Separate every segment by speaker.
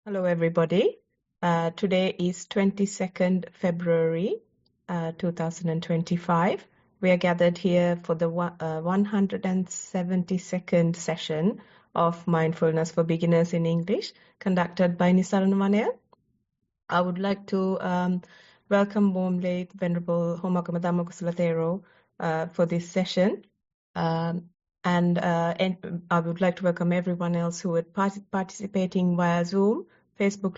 Speaker 1: Hello, everybody. Today is 22nd February 2025. We are gathered here for the 172nd session of Mindfulness for Beginners in English, conducted by Nissarana Vanaya. I would like to welcome warmly Venerable Homakama Dhamma Kusala Thero for this session. And I would like to welcome everyone else who are participating via Zoom, Facebook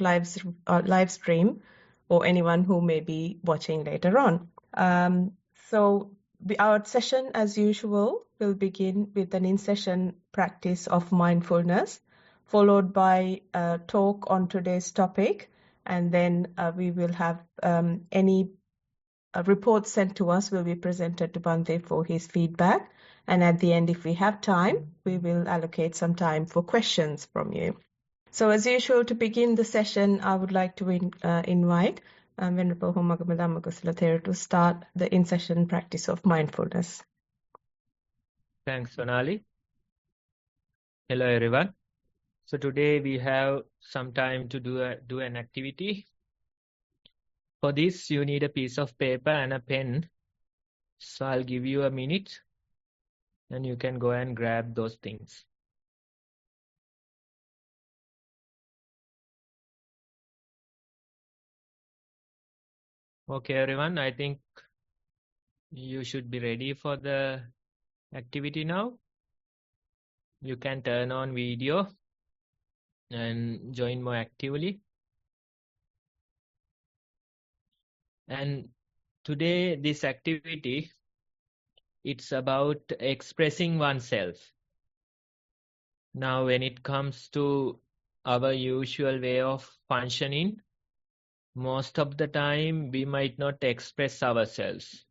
Speaker 1: live stream, or anyone who may be watching later on. Our session, as usual, will begin with an in-session practice of mindfulness, followed by a talk on today's topic, and then we will have any reports sent to us will be presented to Bhante for his feedback. And at the end, if we have time, we will allocate some time for questions from you. So as usual, to begin the session, I would like to invite Venerable Homakama Dhamma Kusala Thero to start the in-session practice of mindfulness.
Speaker 2: Thanks, Sonali. Hello, everyone. So today we have some time to do an activity. For this, you need a piece of paper and a pen. So I'll give you a minute and you can go and grab those things. Okay, everyone, I think you should be ready for the activity now. You can turn on video and join more actively. And today, this activity, it's about expressing oneself. Now, when it comes to our usual way of functioning, most of the time we might not express ourselves.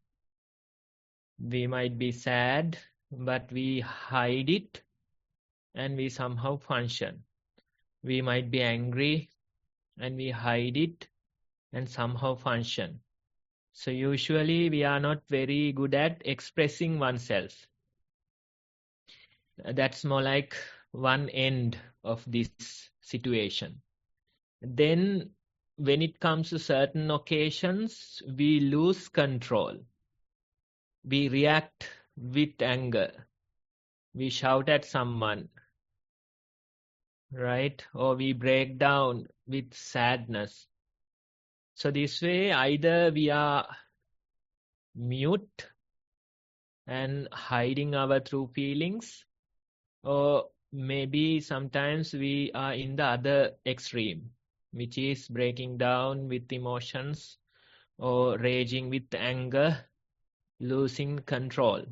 Speaker 2: We might be sad, but we hide it and we somehow function. We might be angry and we hide it and somehow function. So usually we are not very good at expressing oneself. That's more like one end of this situation. Then when it comes to certain occasions, we lose control. We react with anger. We shout at someone, right? Or we break down with sadness. So this way, either we are mute and hiding our true feelings, or maybe sometimes we are in the other extreme, which is breaking down with emotions or raging with anger, losing control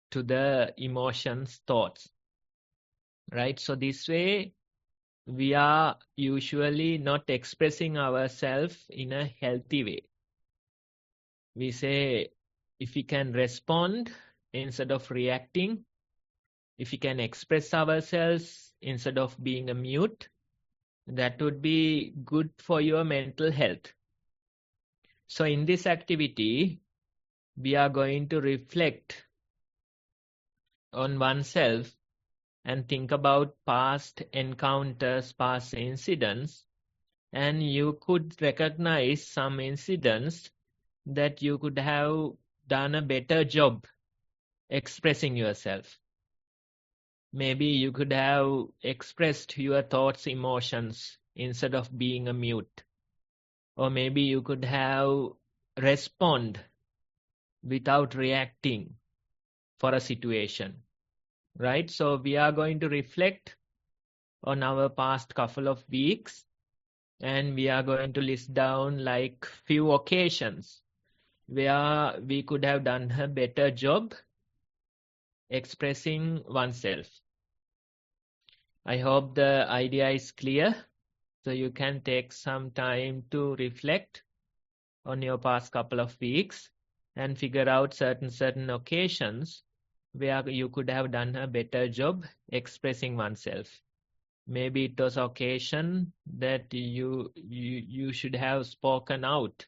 Speaker 2: to the emotions, thoughts, right? So this way, we are usually not expressing ourselves in a healthy way. We say, if we can respond instead of reacting, if we can express ourselves instead of being a mute, that would be good for your mental health. So in this activity, we are going to reflect on oneself and think about past encounters, past incidents, and you could recognize some incidents that you could have done a better job expressing yourself. Maybe you could have expressed your thoughts, emotions instead of being a mute. Or maybe you could have respond without reacting for a situation. Right? So we are going to reflect on our past couple of weeks, and we are going to list down like few occasions where we could have done a better job expressing oneself. I hope the idea is clear. So you can take some time to reflect on your past couple of weeks and figure out certain occasions where you could have done a better job expressing oneself. Maybe it was occasion that you should have spoken out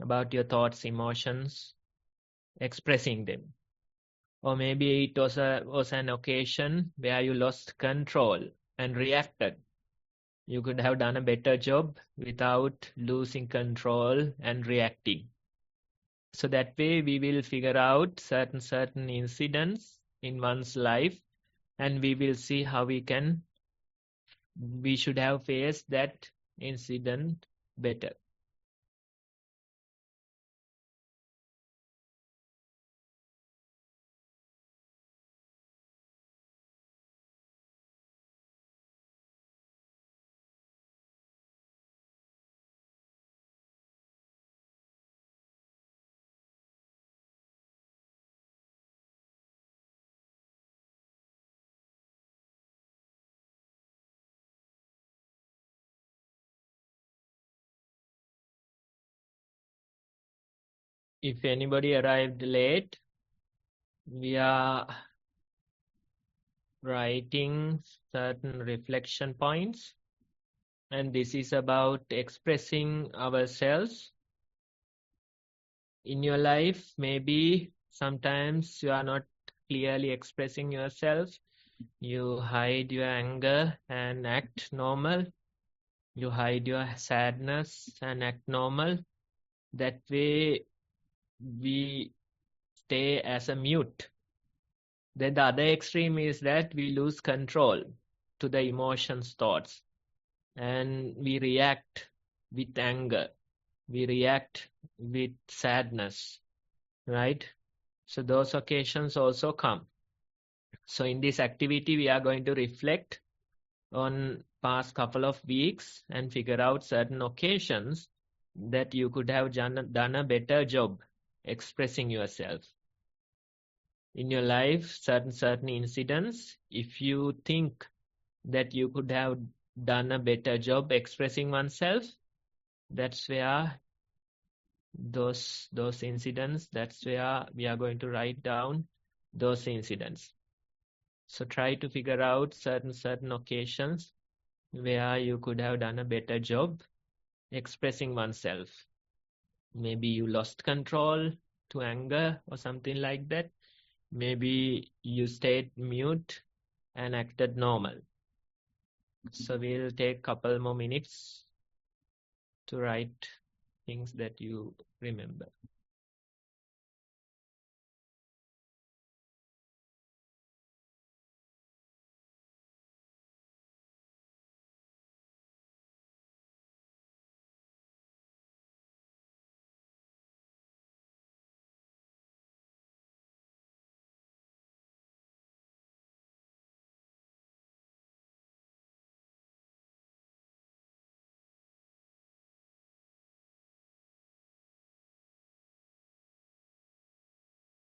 Speaker 2: about your thoughts, emotions, expressing them. Or maybe it was an occasion where you lost control and reacted. You could have done a better job without losing control and reacting. So that way we will figure out certain incidents in one's life, and we will see how we should have faced that incident better. If anybody arrived late, we are writing certain reflection points, and this is about expressing ourselves in your life. Maybe sometimes you are not clearly expressing yourself. You hide your anger and act normal. You hide your sadness and act normal. That way we stay as a mute. Then the other extreme is that we lose control to the emotions, thoughts, and we react with anger. We react with sadness, right? So those occasions also come. So in this activity, we are going to reflect on past couple of weeks and figure out certain occasions that you could have done a better job expressing yourself. In your life, certain incidents, if you think that you could have done a better job expressing oneself, that's where those incidents, that's where we are going to write down those incidents. So try to figure out certain occasions where you could have done a better job expressing oneself. Maybe you lost control to anger or something like that. Maybe you stayed mute and acted normal. So we'll take a couple more minutes to write things that you remember.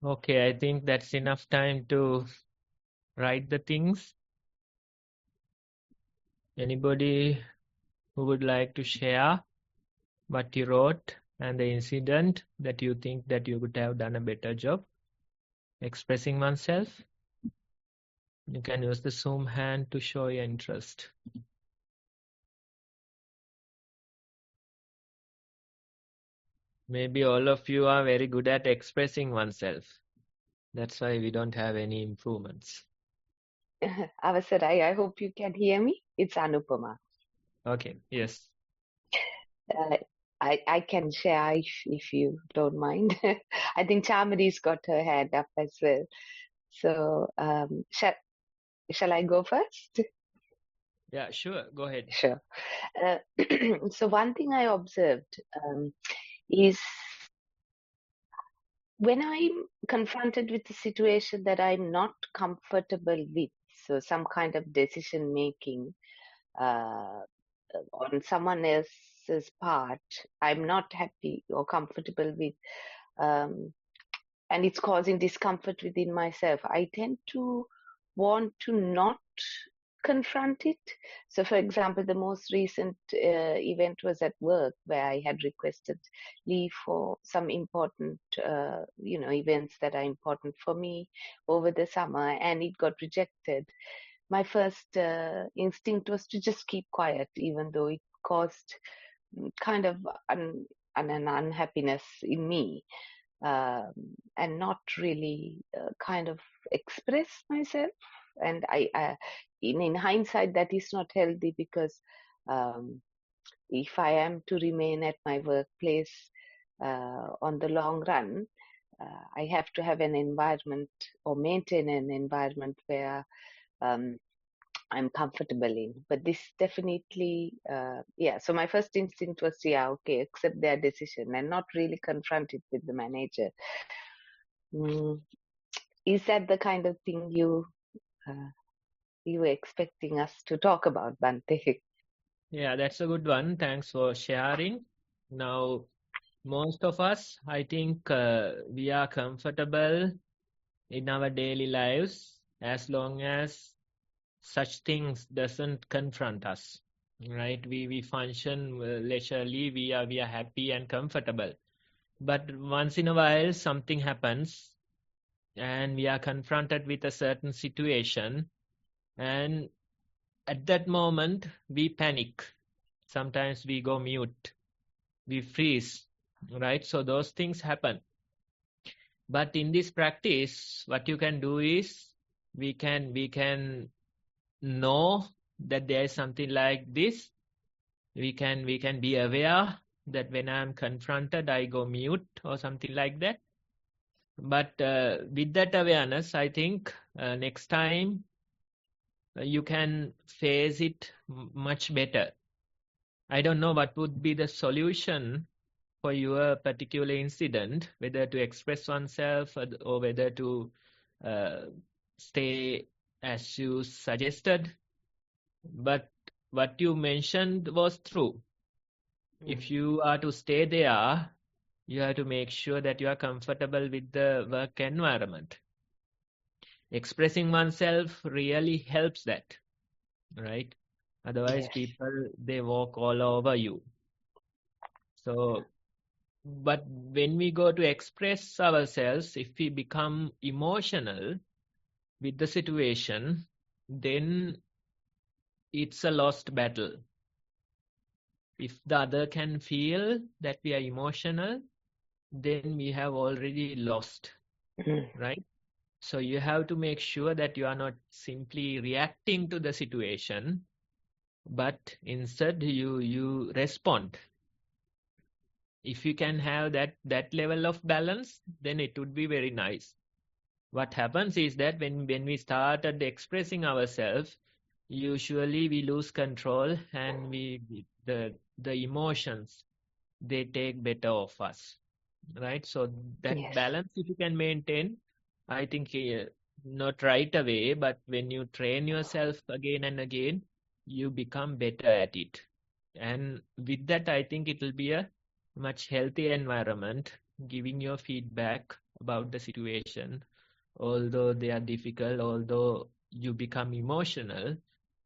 Speaker 2: Okay, I think that's enough time to write the things. Anybody who would like to share what you wrote and the incident that you think that you could have done a better job expressing oneself? You can use the Zoom hand to show your interest. Maybe all of you are very good at expressing oneself. That's why we don't have any improvements.
Speaker 3: Avasarai, I hope you can hear me. It's Anupama.
Speaker 2: Okay, yes.
Speaker 3: I can share if you don't mind. I think Chamari's got her hand up as well. So shall I go first?
Speaker 2: Yeah, sure. Go ahead.
Speaker 3: Sure. So one thing I observed is when I'm confronted with a situation that I'm not comfortable with, so some kind of decision making on someone else's part, I'm not happy or comfortable with, and it's causing discomfort within myself, I tend to want to not confront it. So for example, the most recent event was at work where I had requested leave for some important events that are important for me over the summer, and it got rejected. My first instinct was to just keep quiet, even though it caused kind of an unhappiness in me, and not really kind of express myself. And in hindsight, that is not healthy, because if I am to remain at my workplace on the long run, I have to have an environment or maintain an environment where I'm comfortable in. But this definitely, so my first instinct was, okay, accept their decision and not really confront it with the manager. Is that the kind of thing you were expecting us to talk about, Bhante?
Speaker 2: Yeah, that's a good one. Thanks for sharing. Now, most of us, I think, we are comfortable in our daily lives as long as such things doesn't confront us, right? We function leisurely. We are happy and comfortable. But once in a while, something happens, and we are confronted with a certain situation, and at that moment, we panic. Sometimes we go mute, we freeze, right? So those things happen. But in this practice, what you can do is we can know that there is something like this. We can be aware that when I'm confronted, I go mute or something like that. But with that awareness, I think next time you can face it much better. I don't know what would be the solution for your particular incident, whether to express oneself or whether to stay as you suggested. But what you mentioned was true. If you are to stay there, you have to make sure that you are comfortable with the work environment. Expressing oneself really helps that, right? Otherwise,
Speaker 3: Yes.
Speaker 2: people, they walk all over you. So, but when we go to express ourselves, if we become emotional with the situation, then it's a lost battle. If the other can feel that we are emotional, then we have already lost, right? So you have to make sure that you are not simply reacting to the situation, but instead you respond. If you can have that level of balance, then it would be very nice. What happens is that when we started expressing ourselves, usually we lose control, and the emotions, they take better of us, right? So that
Speaker 3: Yes.
Speaker 2: balance, if you can maintain, I think not right away, but when you train yourself again and again, you become better at it. And with that, I think it will be a much healthier environment, giving your feedback about the situation. Although they are difficult, although you become emotional,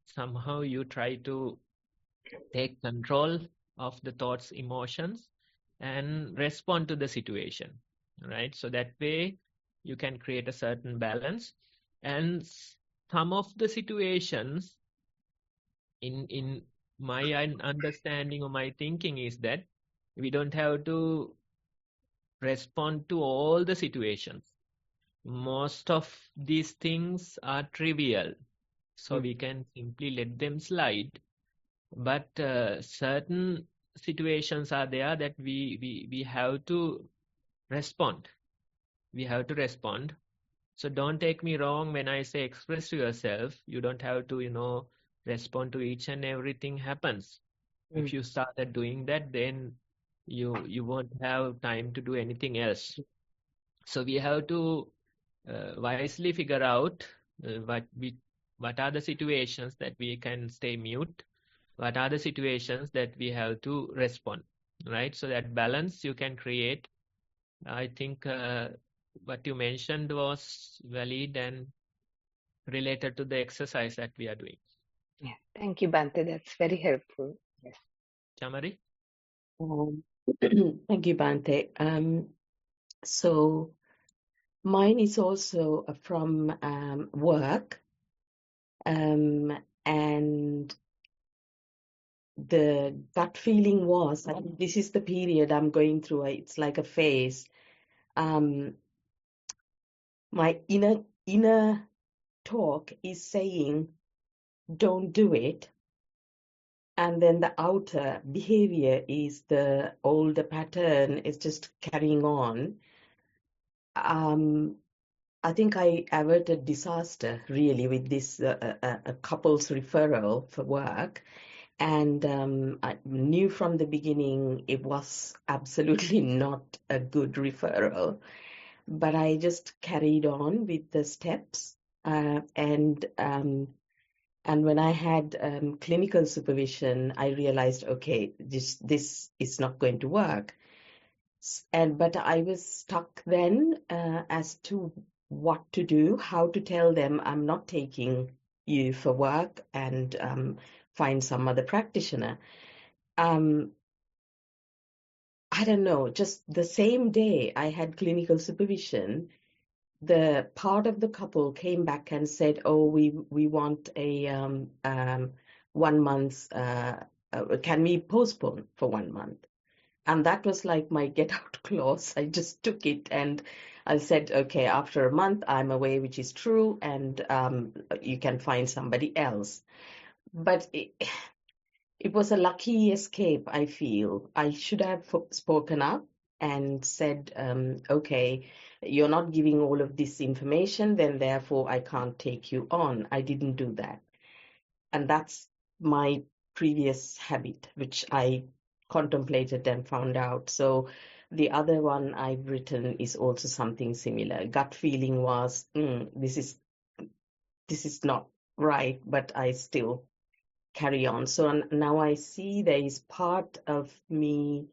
Speaker 2: somehow you try to take control of the thoughts, emotions, and respond to the situation, right? So that way you can create a certain balance. And some of the situations, in my understanding or my thinking, is that we don't have to respond to all the situations. Most of these things are trivial, so we can simply let them slide. But certain situations are there that we have to respond. We have to respond. So don't take me wrong when I say express to yourself. You don't have to, respond to each and everything happens. If you started doing that, then you won't have time to do anything else. So we have to wisely figure out what are the situations that we can stay mute, what are the situations that we have to respond, right? So that balance you can create. I think what you mentioned was valid and related to the exercise that we are doing.
Speaker 3: Yeah. Thank you, Bhante. That's very helpful. Yes.
Speaker 2: Chamari?
Speaker 4: Thank you, Bhante. So mine is also from work, and the gut feeling was, I think this is the period I'm going through. It's like a phase. My inner talk is saying, don't do it. And then the outer behavior is the older pattern is just carrying on. I think I averted disaster really with this a couple's referral for work. And I knew from the beginning it was absolutely not a good referral. But I just carried on with the steps. And when I had clinical supervision, I realized, okay, this is not going to work. But I was stuck then as to what to do, how to tell them I'm not taking you for work and find some other practitioner. I don't know, just the same day I had clinical supervision, the part of the couple came back and said, "Oh, we want a 1 month. Can we postpone for 1 month?" And that was like my get out clause. I just took it and I said, "Okay, after a month, I'm away," which is true, and you can find somebody else. But it was a lucky escape, I feel. I should have spoken up and said, okay, you're not giving all of this information, then therefore I can't take you on. I didn't do that. And that's my previous habit, which I contemplated and found out. So the other one I've written is also something similar. Gut feeling was, this is not right, but I still carry on. So now I see there is part of me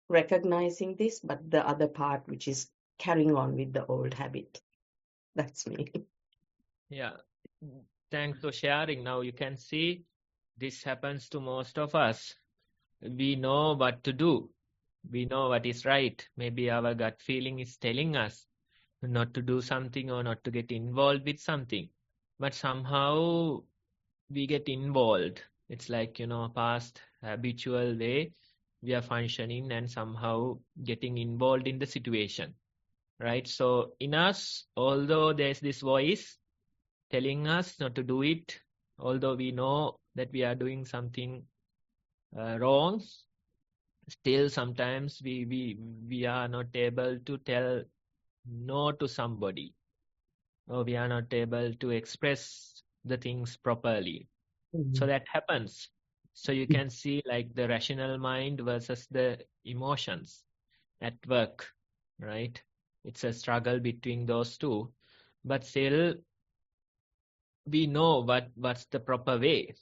Speaker 4: recognizing this, but the other part which is carrying on with the old habit. That's me.
Speaker 2: Yeah. Thanks for sharing. Now you can see this happens to most of us. We know what to do. We know what is right. Maybe our gut feeling is telling us not to do something or not to get involved with something. But somehow we get involved. It's like, past habitual way we are functioning and somehow getting involved in the situation, right? So in us, although there's this voice telling us not to do it, although we know that we are doing something wrong, still sometimes we are not able to tell no to somebody, or we are not able to express the things properly. So that happens. So you can see like the rational mind versus the emotions at work, right? It's a struggle between those two, but still we know what's the proper way.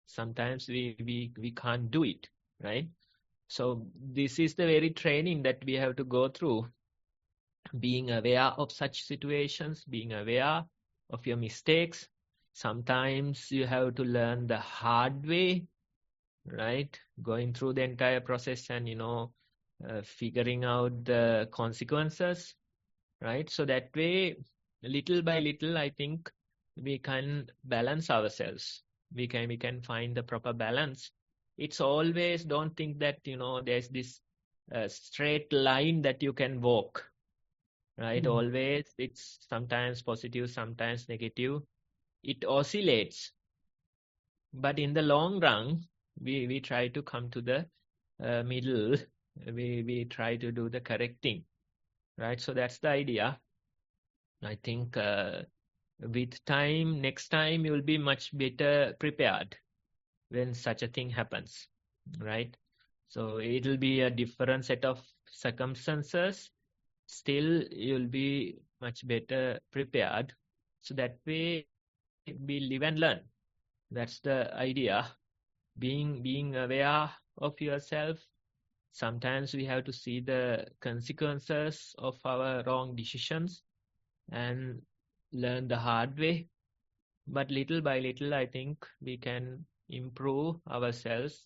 Speaker 2: Sometimes we can't do it, right? So this is the very training that we have to go through, being aware of such situations, being aware of your mistakes. Sometimes you have to learn the hard way, right? Going through the entire process and, figuring out the consequences, right? So that way, little by little, I think we can balance ourselves. We can find the proper balance. It's always, don't think that, there's this straight line that you can walk, right? Always, it's sometimes positive, sometimes negative. It oscillates. But in the long run, we try to come to the middle. We try to do the correct thing, right? So that's the idea. I think with time, next time you'll be much better prepared when such a thing happens, right? So it'll be a different set of circumstances. Still, you'll be much better prepared. So that way, we live and learn. That's the idea. Being aware of yourself. Sometimes we have to see the consequences of our wrong decisions and learn the hard way. But little by little, I think we can improve ourselves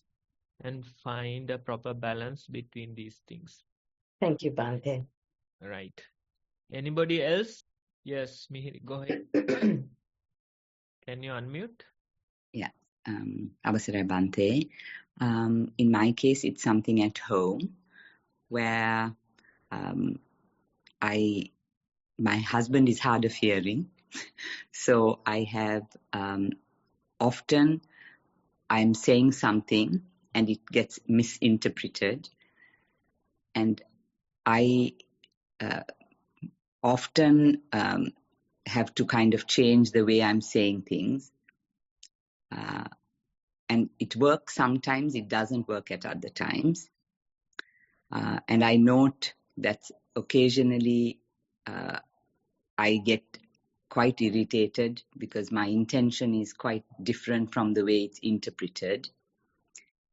Speaker 2: and find a proper balance between these things.
Speaker 4: Thank you, Bante.
Speaker 2: Right. Anybody else? Yes, Mihir, go ahead. Can you unmute?
Speaker 5: Yeah. Avasara Bante. In my case, it's something at home where my husband is hard of hearing. So I have often I'm saying something and it gets misinterpreted, and I often have to kind of change the way I'm saying things. And it works sometimes, it doesn't work at other times. And I note that occasionally I get quite irritated because my intention is quite different from the way it's interpreted.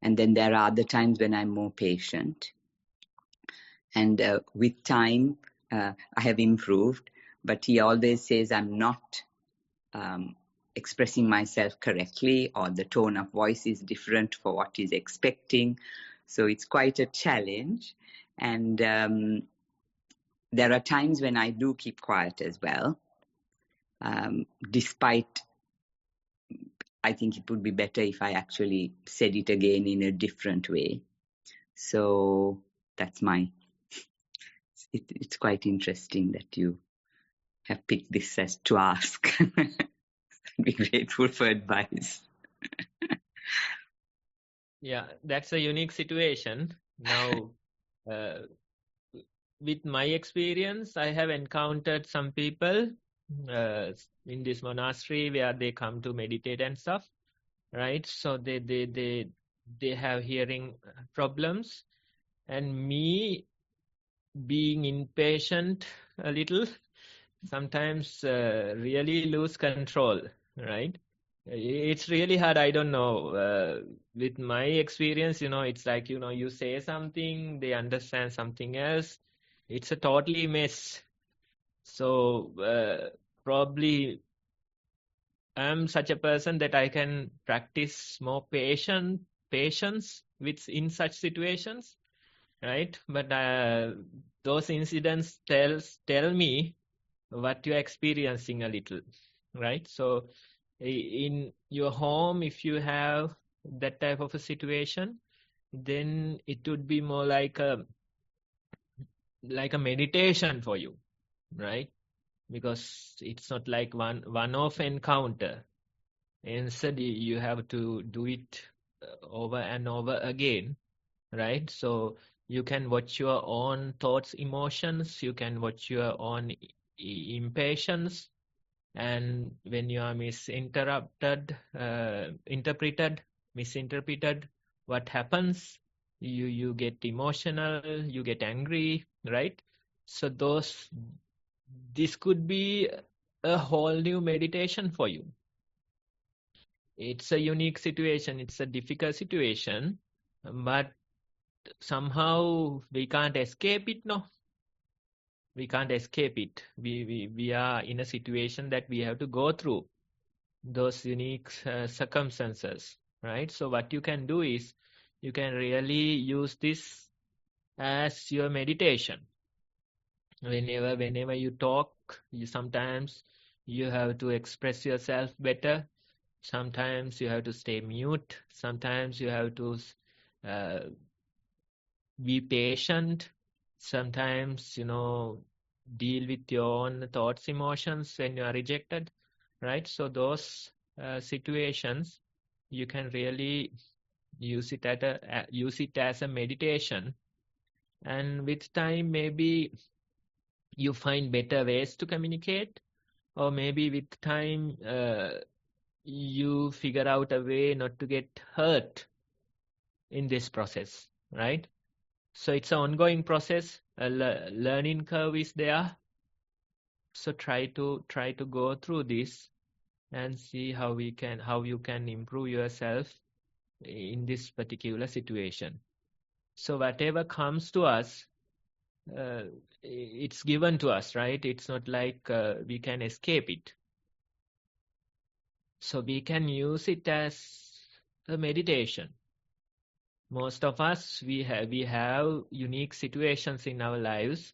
Speaker 5: And then there are other times when I'm more patient. And with time, I have improved. But he always says I'm not expressing myself correctly, or the tone of voice is different for what he's expecting. So it's quite a challenge. And there are times when I do keep quiet as well, despite I think it would be better if I actually said it again in a different way. So that's it's quite interesting that you have picked this as to ask. I'd be grateful for advice.
Speaker 2: Yeah, that's a unique situation. Now, with my experience, I have encountered some people in this monastery where they come to meditate and stuff, right? So they have hearing problems, and me being impatient a little, sometimes really lose control, right? It's really hard. I don't know. With my experience, it's like, you say something, they understand something else. It's a totally mess. So probably I'm such a person that I can practice more patience in such situations, right? But those incidents tell me what you're experiencing a little, right? So in your home, if you have that type of a situation, then it would be more like a meditation for you, right? Because it's not like one-off encounter. Instead, you have to do it over and over again, right? So you can watch your own thoughts, emotions, you can watch your own impatience, and when you are misinterpreted, what happens? You get emotional, you get angry, right? So this could be a whole new meditation for you. It's a unique situation, it's a difficult situation, but somehow we can't escape it, no? We can't escape it. We are in a situation that we have to go through those unique circumstances, right? So what you can do is you can really use this as your meditation. Whenever you talk, sometimes you have to express yourself better. Sometimes you have to stay mute. Sometimes you have to be patient. Sometimes, deal with your own thoughts, emotions when you are rejected, right? So those situations, you can really use it as a meditation. And with time, maybe you find better ways to communicate, or maybe with time, you figure out a way not to get hurt in this process, right? So it's an ongoing process. A learning curve is there. So try to go through this and see how you can improve yourself in this particular situation. So whatever comes to us, it's given to us, right? It's not like we can escape it. So we can use it as a meditation. Most of us, we have unique situations in our lives.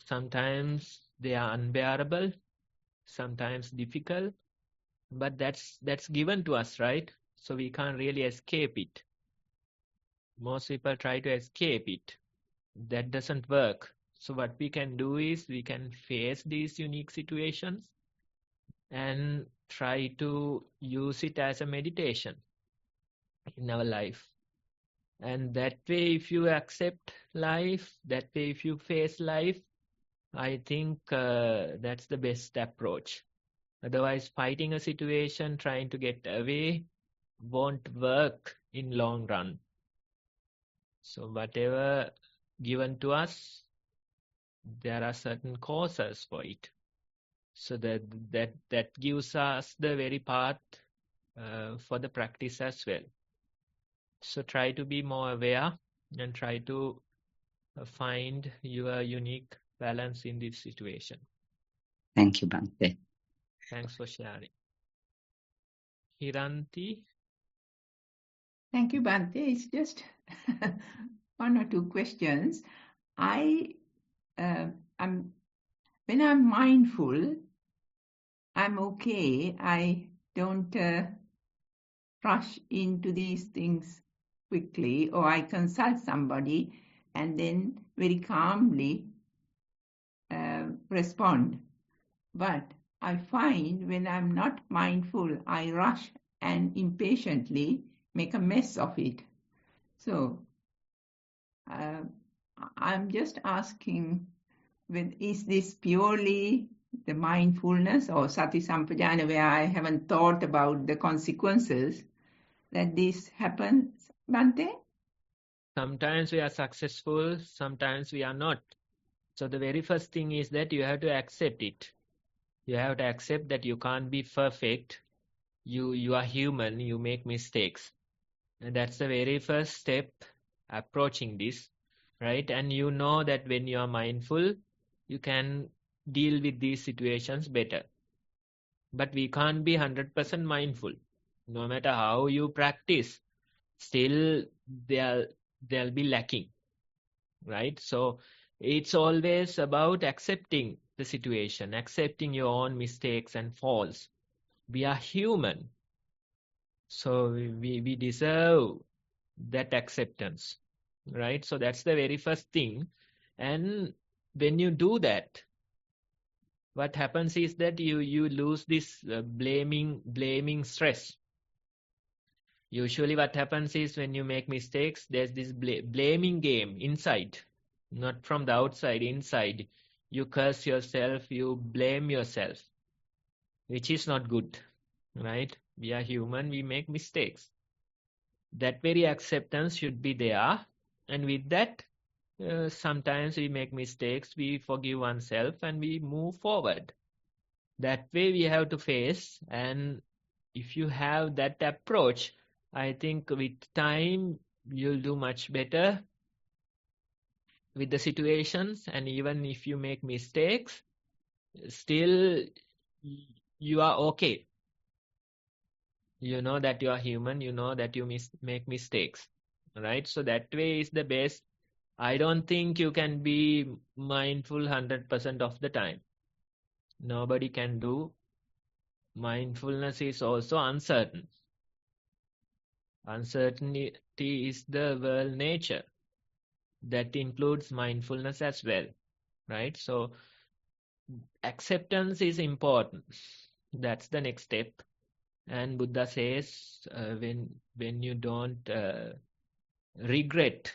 Speaker 2: Sometimes they are unbearable, sometimes difficult, but that's given to us, right? So we can't really escape it. Most people try to escape it. That doesn't work. So what we can do is we can face these unique situations and try to use it as a meditation in our life. And that way, if you accept life, that way, if you face life, I think that's the best approach. Otherwise, fighting a situation, trying to get away, won't work in long run. So whatever given to us, there are certain causes for it. So that gives us the very path for the practice as well. So try to be more aware and try to find your unique balance in this situation.
Speaker 5: Thank you, Bhante.
Speaker 2: Thanks for sharing. Hiranti?
Speaker 6: Thank you, Bhante. It's just one or two questions. I'm when I'm mindful, I'm okay. I don't rush into these things quickly, or I consult somebody and then very calmly respond. But I find when I'm not mindful, I rush and impatiently make a mess of it. So I'm just asking, is this purely the mindfulness or sati sampajana, where I haven't thought about the consequences that this happens, Bhante?
Speaker 2: Sometimes we are successful, sometimes we are not. So the very first thing is that you have to accept it. You have to accept that you can't be perfect. You are human, you make mistakes. And that's the very first step approaching this, right? And you know that when you are mindful, you can deal with these situations better. But we can't be 100% mindful. No matter how you practice, still they'll be lacking, right? So it's always about accepting the situation, accepting your own mistakes and faults. We are human, so we deserve that acceptance, right? So that's the very first thing. And when you do that, what happens is that you lose this blaming stress. Usually what happens is when you make mistakes, there's this blaming game inside, not from the outside, inside. You curse yourself, you blame yourself, which is not good, right? We are human, we make mistakes. That very acceptance should be there. And with that, sometimes we make mistakes, we forgive ourselves and we move forward. That way we have to face. And if you have that approach, I think with time, you'll do much better with the situations. And even if you make mistakes, still you are okay. You know that you are human, you know that you make mistakes, right? So that way is the best. I don't think you can be mindful 100% of the time. Nobody can do. Mindfulness is also uncertain. Uncertainty is the world nature. That includes mindfulness as well, right? So acceptance is important. That's the next step. And Buddha says when you don't regret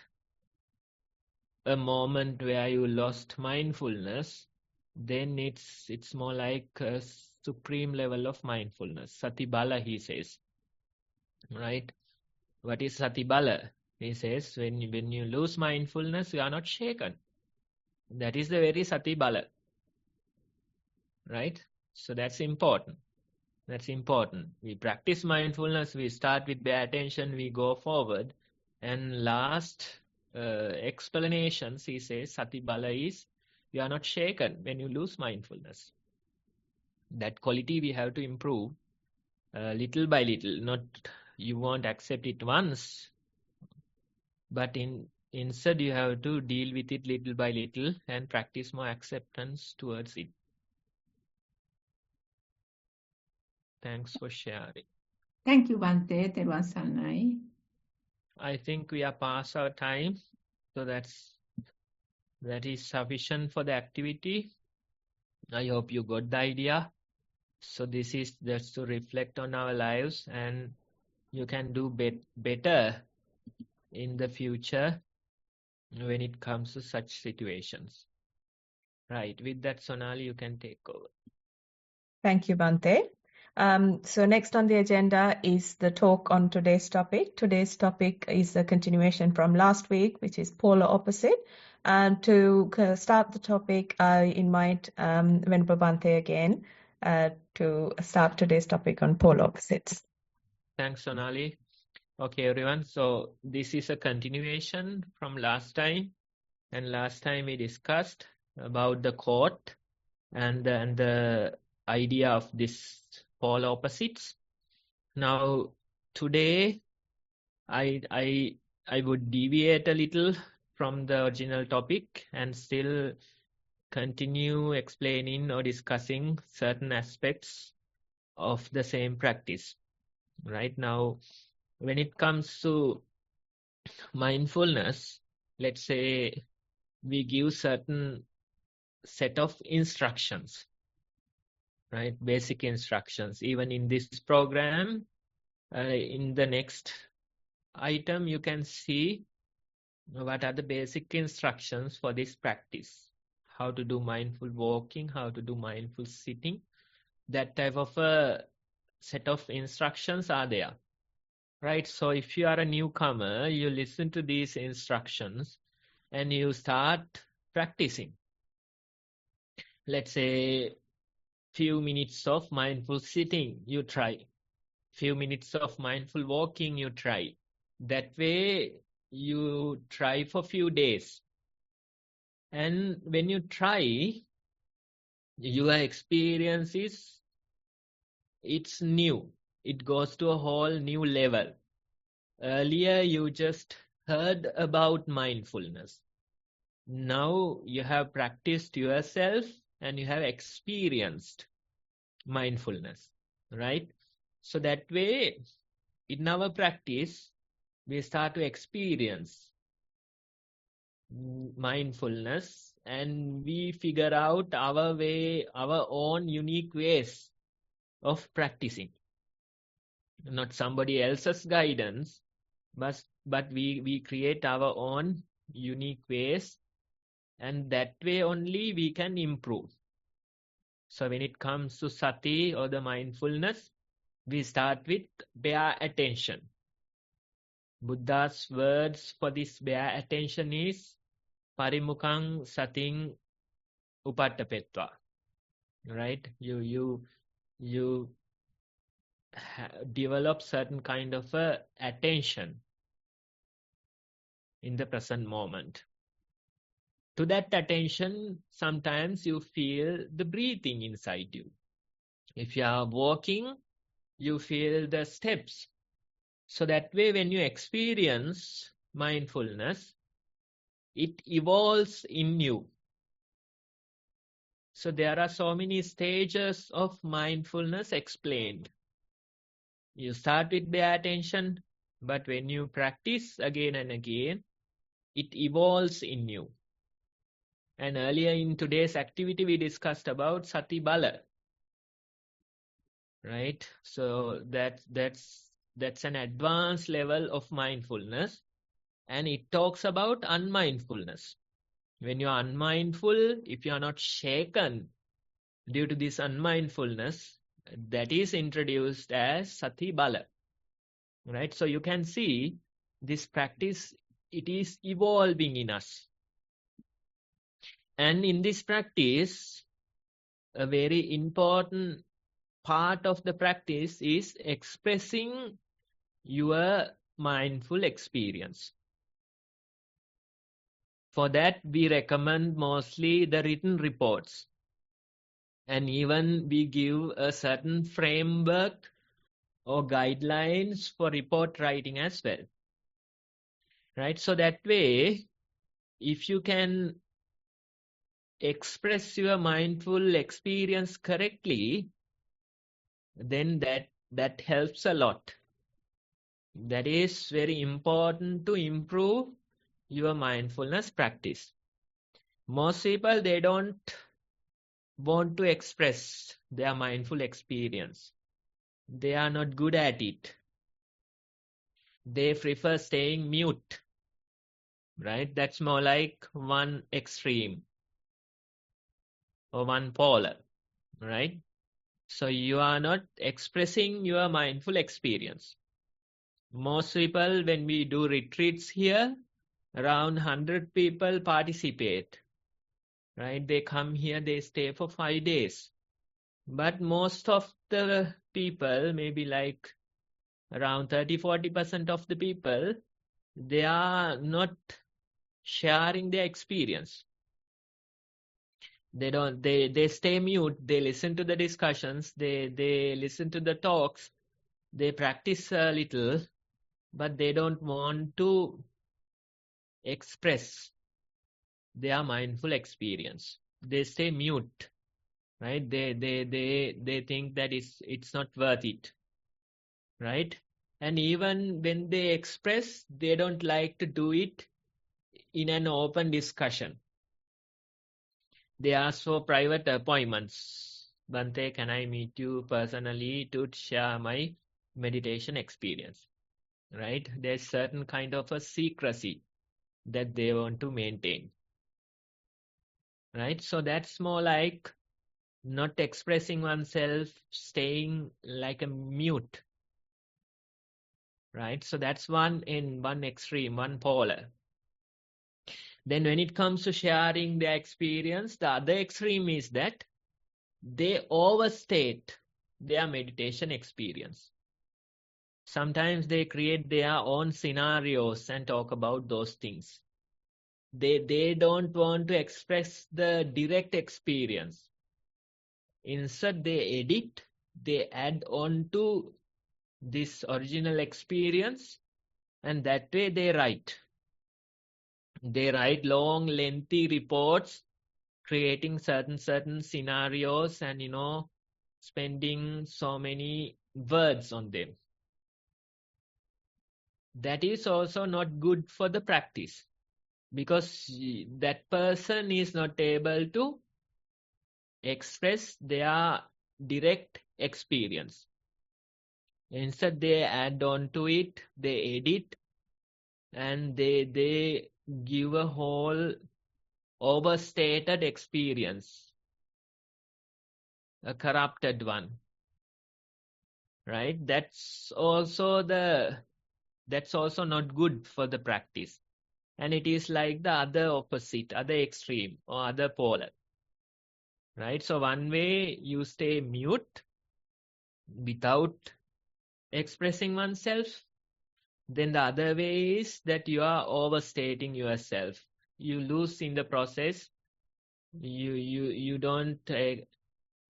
Speaker 2: a moment where you lost mindfulness, then it's more like a supreme level of mindfulness. Sati bala, he says, right? What is sati bala? He says when you lose mindfulness, you are not shaken. That is the very sati bala, right? So that's important. That's important. We practice mindfulness, we start with bare attention, we go forward. And last explanations, he says, sati bala is, you are not shaken when you lose mindfulness. That quality we have to improve little by little. Not you won't accept it once, but instead you have to deal with it little by little and practice more acceptance towards it. Thanks for sharing.
Speaker 6: Thank you, Bhante. That was Sanai.
Speaker 2: I think we are past our time, so that is sufficient for the activity. I hope you got the idea. So this is just to reflect on our lives, and you can do better in the future when it comes to such situations. Right. With that, Sonali, you can take over.
Speaker 1: Thank you, Bhante. So next on the agenda is the talk on today's topic. Today's topic is a continuation from last week, which is polar opposite. And to start the topic, I invite Venerable Bhante again to start today's topic on polar opposites.
Speaker 2: Thanks, Sonali. Okay, everyone. So this is a continuation from last time. And last time we discussed about the quote and the idea of this polar opposites. Now, today, I would deviate a little from the original topic and still continue explaining or discussing certain aspects of the same practice. Right now, when it comes to mindfulness, let's say we give certain set of instructions, right? Basic instructions. Even in this program, in the next item, you can see what are the basic instructions for this practice. How to do mindful walking, how to do mindful sitting. That type of a set of instructions are there. Right? So if you are a newcomer, you listen to these instructions and you start practicing. Let's say few minutes of mindful sitting, you try. Few minutes of mindful walking, you try. That way, you try for few days. And when you try, your experience is, it's new. It goes to a whole new level. Earlier, you just heard about mindfulness. Now, you have practiced yourself and you have experienced mindfulness, right? So that way, in our practice, we start to experience mindfulness and we figure out our way, our own unique ways of practicing. Not somebody else's guidance, but we create our own unique ways, and that way only we can improve. So when it comes to sati or the mindfulness, we start with bare attention. Buddha's words for this bare attention is parimukhaṃ sating upaṭṭapetva. Right? You develop certain kind of attention in the present moment. To that attention, sometimes you feel the breathing inside you. If you are walking, you feel the steps. So that way, when you experience mindfulness, it evolves in you. So there are so many stages of mindfulness explained. You start with bare attention, but when you practice again and again, it evolves in you. And earlier in today's activity, we discussed about sati bala. Right? So that's an advanced level of mindfulness. And it talks about unmindfulness. When you are unmindful, if you are not shaken due to this unmindfulness, that is introduced as sati bala. Right? So you can see this practice, it is evolving in us. And in this practice, a very important part of the practice is expressing your mindful experience. For that, we recommend mostly the written reports. And even we give a certain framework or guidelines for report writing as well. Right? So that way, if you can express your mindful experience correctly, then that helps a lot. That is very important to improve your mindfulness practice. Most people, they don't want to express their mindful experience. They are not good at it. They prefer staying mute, right? That's more like one extreme or one polar, right? So you are not expressing your mindful experience. Most people, when we do retreats here, around 100 people participate, right? They come here, they stay for 5 days. But most of the people, maybe like around 30-40% of the people, they are not sharing their experience. They stay mute, they listen to the discussions, they listen to the talks, they practice a little, but they don't want to express their mindful experience. They stay mute, right? They think that it's not worth it, right? And even when they express, they don't like to do it in an open discussion. They ask for private appointments. Bante, can I meet you personally to share my meditation experience? Right? There's certain kind of a secrecy that they want to maintain. Right? So that's more like not expressing oneself, staying like a mute. Right? So that's one extreme, one polar. Then when it comes to sharing their experience, the other extreme is that they overstate their meditation experience. Sometimes they create their own scenarios and talk about those things. They don't want to express the direct experience. Instead, they edit, they add on to this original experience, and that way they write. They write long, lengthy reports, creating certain scenarios and, spending so many words on them. That is also not good for the practice, because that person is not able to express their direct experience. Instead, they add on to it, they edit, and they give a whole overstated experience, a corrupted one, right? That's also not good for the practice. And it is like the other opposite, other extreme or other polar, right? So one way you stay mute without expressing oneself. Then the other way is that you are overstating yourself. You lose in the process. You don't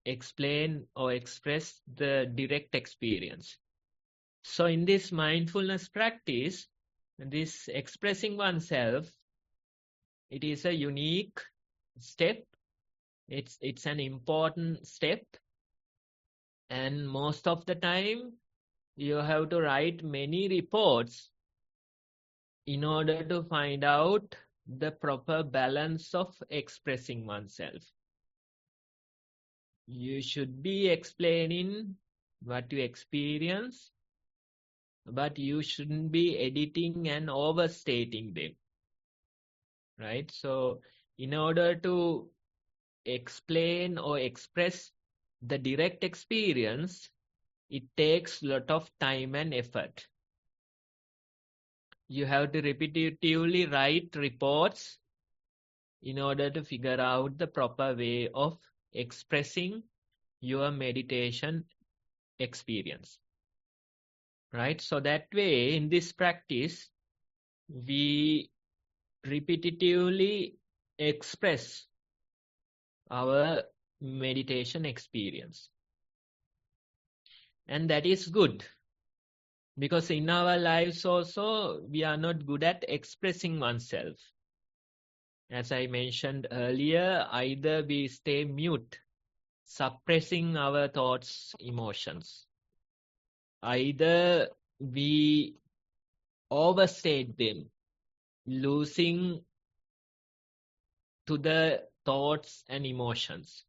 Speaker 2: explain or express the direct experience. So in this mindfulness practice, this expressing oneself, it is a unique step. It's an important step, and most of the time you have to write many reports in order to find out the proper balance of expressing oneself. You should be explaining what you experience, but you shouldn't be editing and overstating them, right? So in order to explain or express the direct experience, it takes a lot of time and effort. You have to repetitively write reports in order to figure out the proper way of expressing your meditation experience, right? So that way, in this practice, we repetitively express our meditation experience. And that is good, because in our lives also, we are not good at expressing oneself. As I mentioned earlier, either we stay mute, suppressing our thoughts, emotions. Either we overstate them, losing to the thoughts and emotions.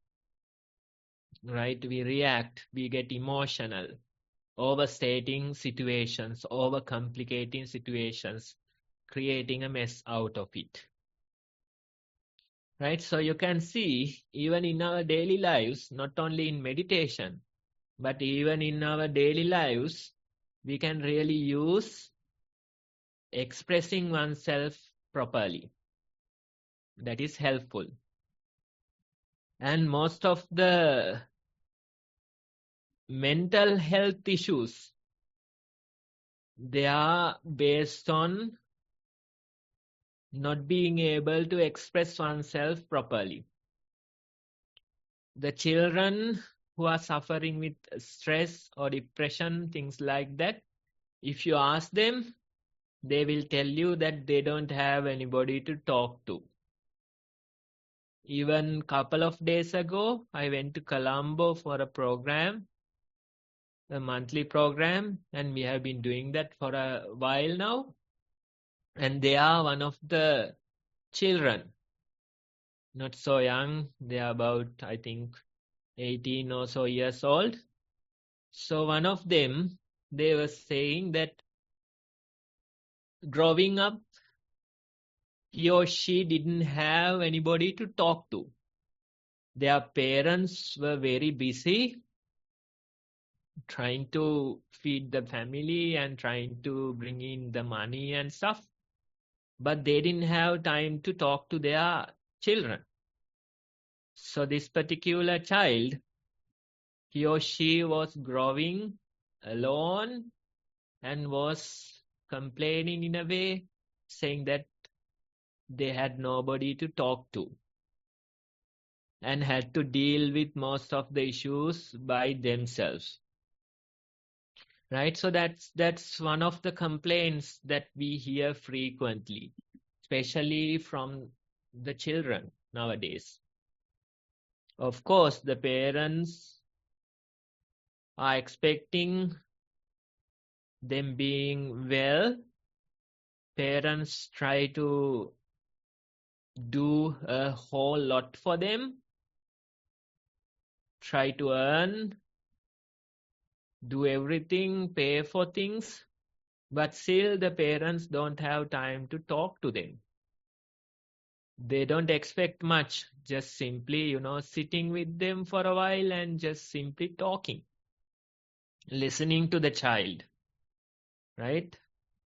Speaker 2: right? We react, we get emotional, overstating situations, overcomplicating situations, creating a mess out of it, right? So you can see, even in our daily lives, not only in meditation, but even in our daily lives, we can really use expressing oneself properly. That is helpful. And most of the mental health issues, they are based on not being able to express oneself properly. The children who are suffering with stress or depression, things like that, if you ask them, they will tell you that they don't have anybody to talk to. Even a couple of days ago, I went to Colombo for a program, a monthly program, and we have been doing that for a while now. And they are one of the children, not so young. They are about, I think, 18 or so years old. So one of them, they were saying that growing up, he or she didn't have anybody to talk to. Their parents were very busy trying to feed the family and trying to bring in the money and stuff, but they didn't have time to talk to their children. So this particular child, he or she was growing alone and was complaining in a way, saying that they had nobody to talk to and had to deal with most of the issues by themselves. Right? So that's one of the complaints that we hear frequently, especially from the children nowadays. Of course, the parents are expecting them being well. Parents try to do a whole lot for them, try to earn, do everything, pay for things, but still the parents don't have time to talk to them. They don't expect much, just simply, sitting with them for a while and just simply talking, listening to the child, right?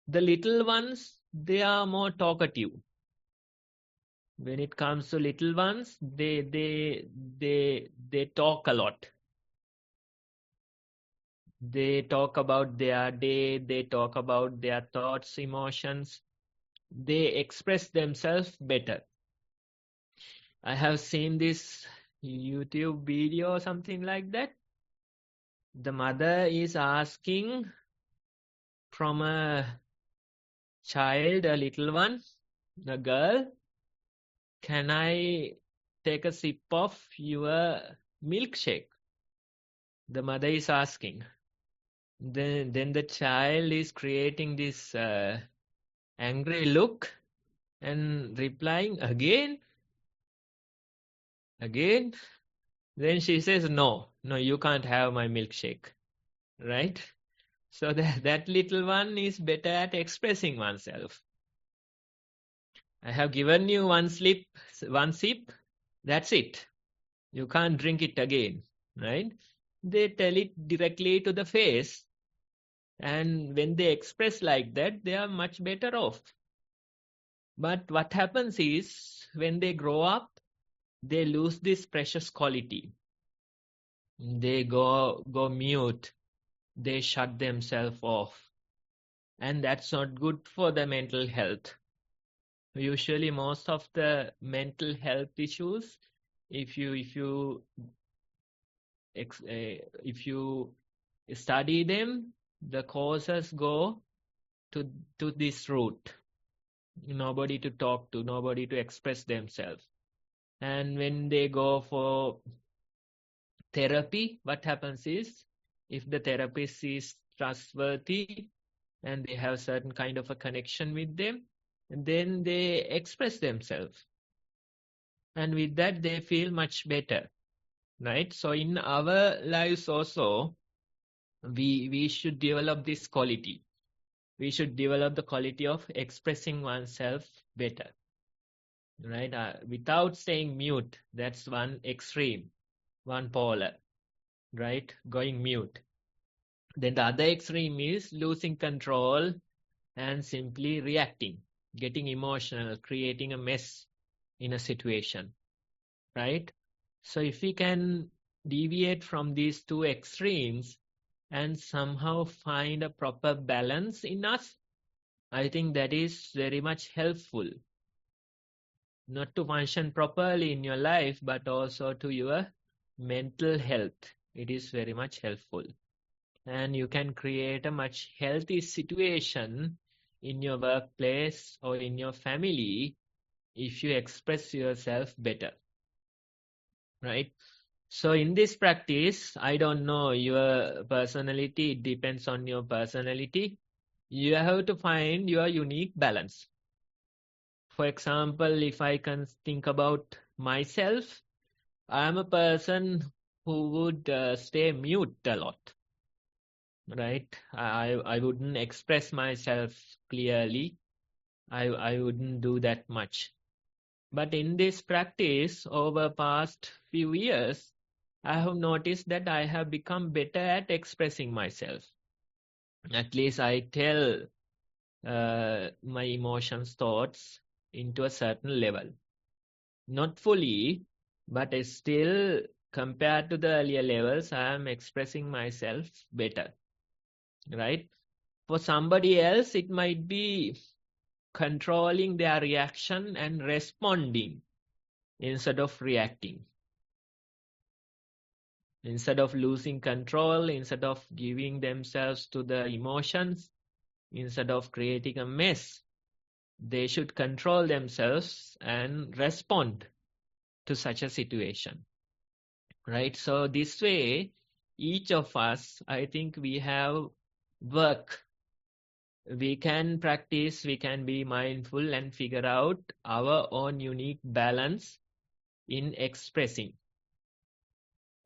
Speaker 2: The little ones, they are more talkative. When it comes to little ones, they talk a lot. They talk about their day, they talk about their thoughts, emotions. They express themselves better. I have seen this YouTube video or something like that. The mother is asking from a child, a little one, a girl, can I take a sip of your milkshake? The mother is asking. Then the child is creating this angry look and replying again. Then she says, no, you can't have my milkshake, right? So that little one is better at expressing oneself. I have given you one sip, that's it. You can't drink it again, right? They tell it directly to the face. And when they express like that, they are much better off. But what happens is, when they grow up, they lose this precious quality. They go mute. They shut themselves off. And that's not good for the mental health. Usually most of the mental health issues, if you study them, the causes go to this route. Nobody to talk to, nobody to express themselves. And when they go for therapy, what happens is, if the therapist is trustworthy and they have certain kind of a connection with them, then they express themselves. And with that, they feel much better. right? So in our lives also, we should develop this quality. We should develop the quality of expressing oneself better, right? Without staying mute. That's one extreme, one polar, right? Going mute. Then the other extreme is losing control and simply reacting, getting emotional, creating a mess in a situation, right? So if we can deviate from these two extremes and somehow find a proper balance in us, I think that is very much helpful, not to function properly in your life, but also to your mental health. It is very much helpful. And you can create a much healthy situation in your workplace or in your family if you express yourself better, right? So in this practice, I don't know your personality, it depends on your personality. You have to find your unique balance. For example, if I can think about myself, I'm a person who would stay mute a lot, right? I wouldn't express myself clearly. I wouldn't do that much. But in this practice, over past few years, I have noticed that I have become better at expressing myself. At least I tell my emotions, thoughts into a certain level. Not fully, but still compared to the earlier levels, I am expressing myself better, right? For somebody else, it might be controlling their reaction and responding instead of reacting. Instead of losing control, instead of giving themselves to the emotions, instead of creating a mess, they should control themselves and respond to such a situation, right? So this way, each of us, I think we have work. We can practice, we can be mindful and figure out our own unique balance in expressing.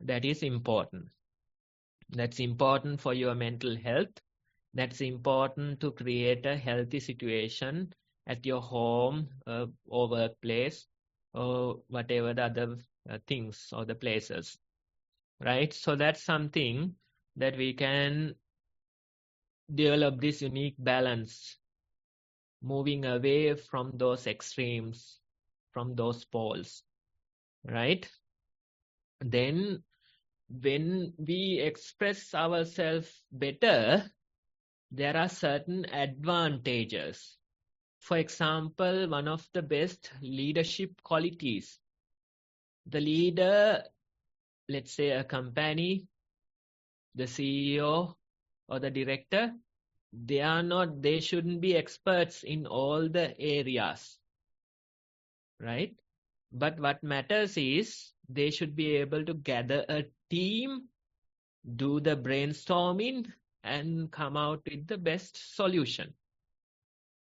Speaker 2: That is important. That's important for your mental health. That's important to create a healthy situation at your home or workplace or whatever the other things or the places, right? So that's something that we can develop this unique balance, moving away from those extremes, from those poles, right? Then when we express ourselves better, there are certain advantages. For example, one of the best leadership qualities, the leader, let's say a company, the CEO or the director, they shouldn't be experts in all the areas, right? But what matters is they should be able to gather a team, do the brainstorming, and come out with the best solution,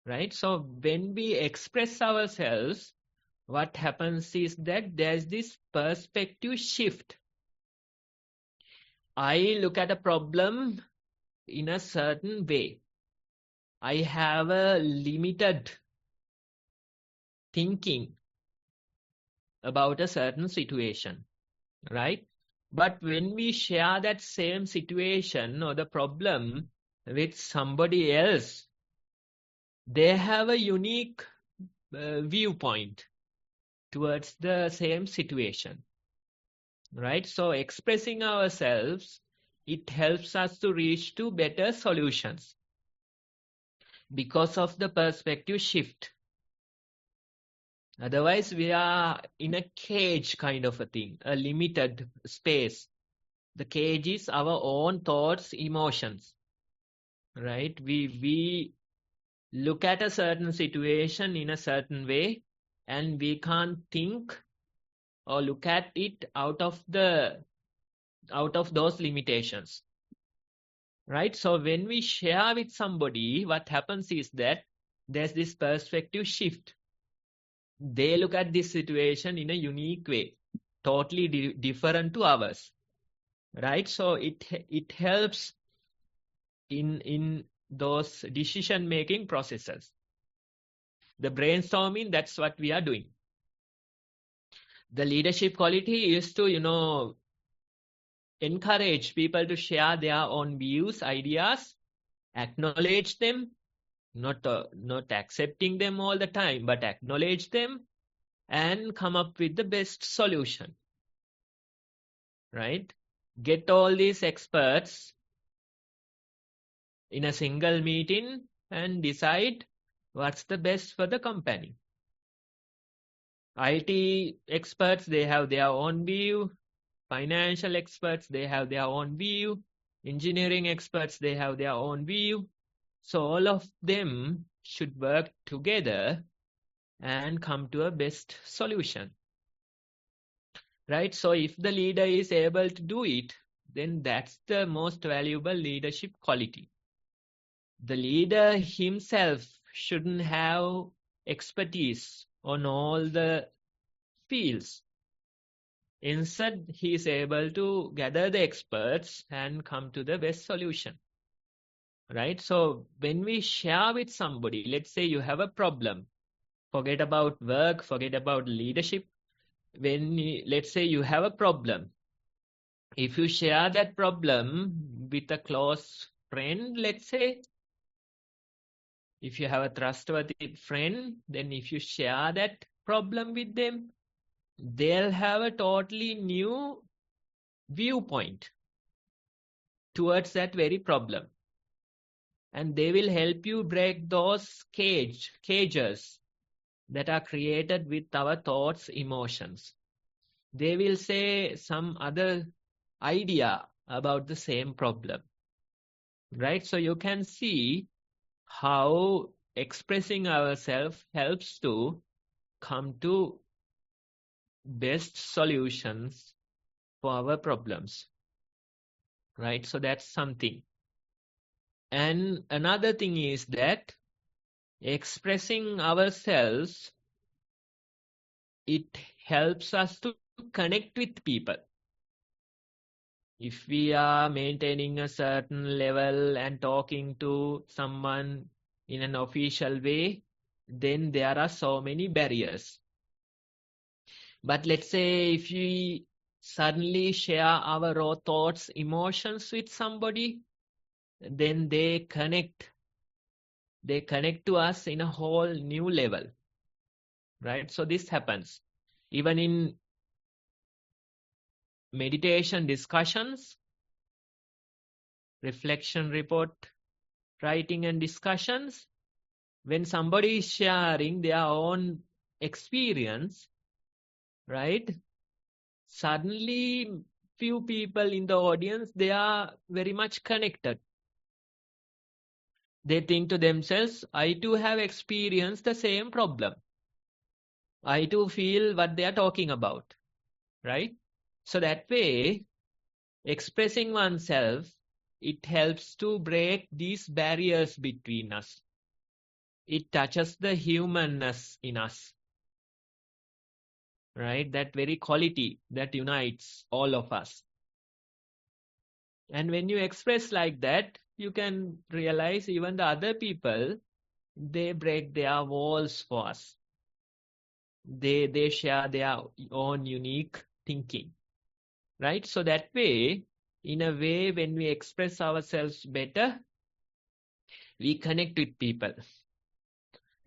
Speaker 2: right? So when we express ourselves, what happens is that there's this perspective shift. I look at a problem in a certain way. I have a limited thinking about a certain situation, right? But when we share that same situation or the problem with somebody else, they have a unique viewpoint towards the same situation, right? So expressing ourselves, it helps us to reach to better solutions because of the perspective shift. Otherwise, we are in a cage kind of a thing, a limited space. The cage is our own thoughts, emotions, right? We look at a certain situation in a certain way, and we can't think or look at it out of those limitations, right? So when we share with somebody, what happens is that there's this perspective shift. They look at this situation in a unique way. totally different to ours, right? So it helps in those decision making processes. The brainstorming, that's what we are doing. The leadership quality is to, encourage people to share their own views, ideas, acknowledge them, not accepting them all the time, but acknowledge them and come up with the best solution, right? Get all these experts in a single meeting and decide what's the best for the company. IT experts, they have their own view. Financial experts, they have their own view. Engineering experts, they have their own view. So all of them should work together and come to a best solution, right? So if the leader is able to do it, then that's the most valuable leadership quality. The leader himself shouldn't have expertise on all the fields. Instead, he is able to gather the experts and come to the best solution, right? So when we share with somebody, let's say you have a problem, forget about work, forget about leadership. Let's say you have a problem. If you share that problem with a close friend, let's say, if you have a trustworthy friend, then if you share that problem with them, they'll have a totally new viewpoint towards that very problem. And they will help you break those cages that are created with our thoughts, emotions. They will say some other idea about the same problem, right? So you can see how expressing ourselves helps to come to best solutions for our problems, right? So that's something. And another thing is that expressing ourselves, it helps us to connect with people. If we are maintaining a certain level and talking to someone in an official way, then there are so many barriers. But let's say if we suddenly share our raw thoughts, emotions with somebody, then they connect to us in a whole new level, right? So this happens even in meditation discussions, reflection report writing and discussions. When somebody is sharing their own experience, right, suddenly few people in the audience, they are very much connected. They think to themselves, I too have experienced the same problem. I too feel what they are talking about, right? So that way, expressing oneself, it helps to break these barriers between us. It touches the humanness in us, right? That very quality that unites all of us. And when you express like that, you can realize even the other people, they break their walls for us. They share their own unique thinking, right? So that way, in a way, when we express ourselves better, we connect with people.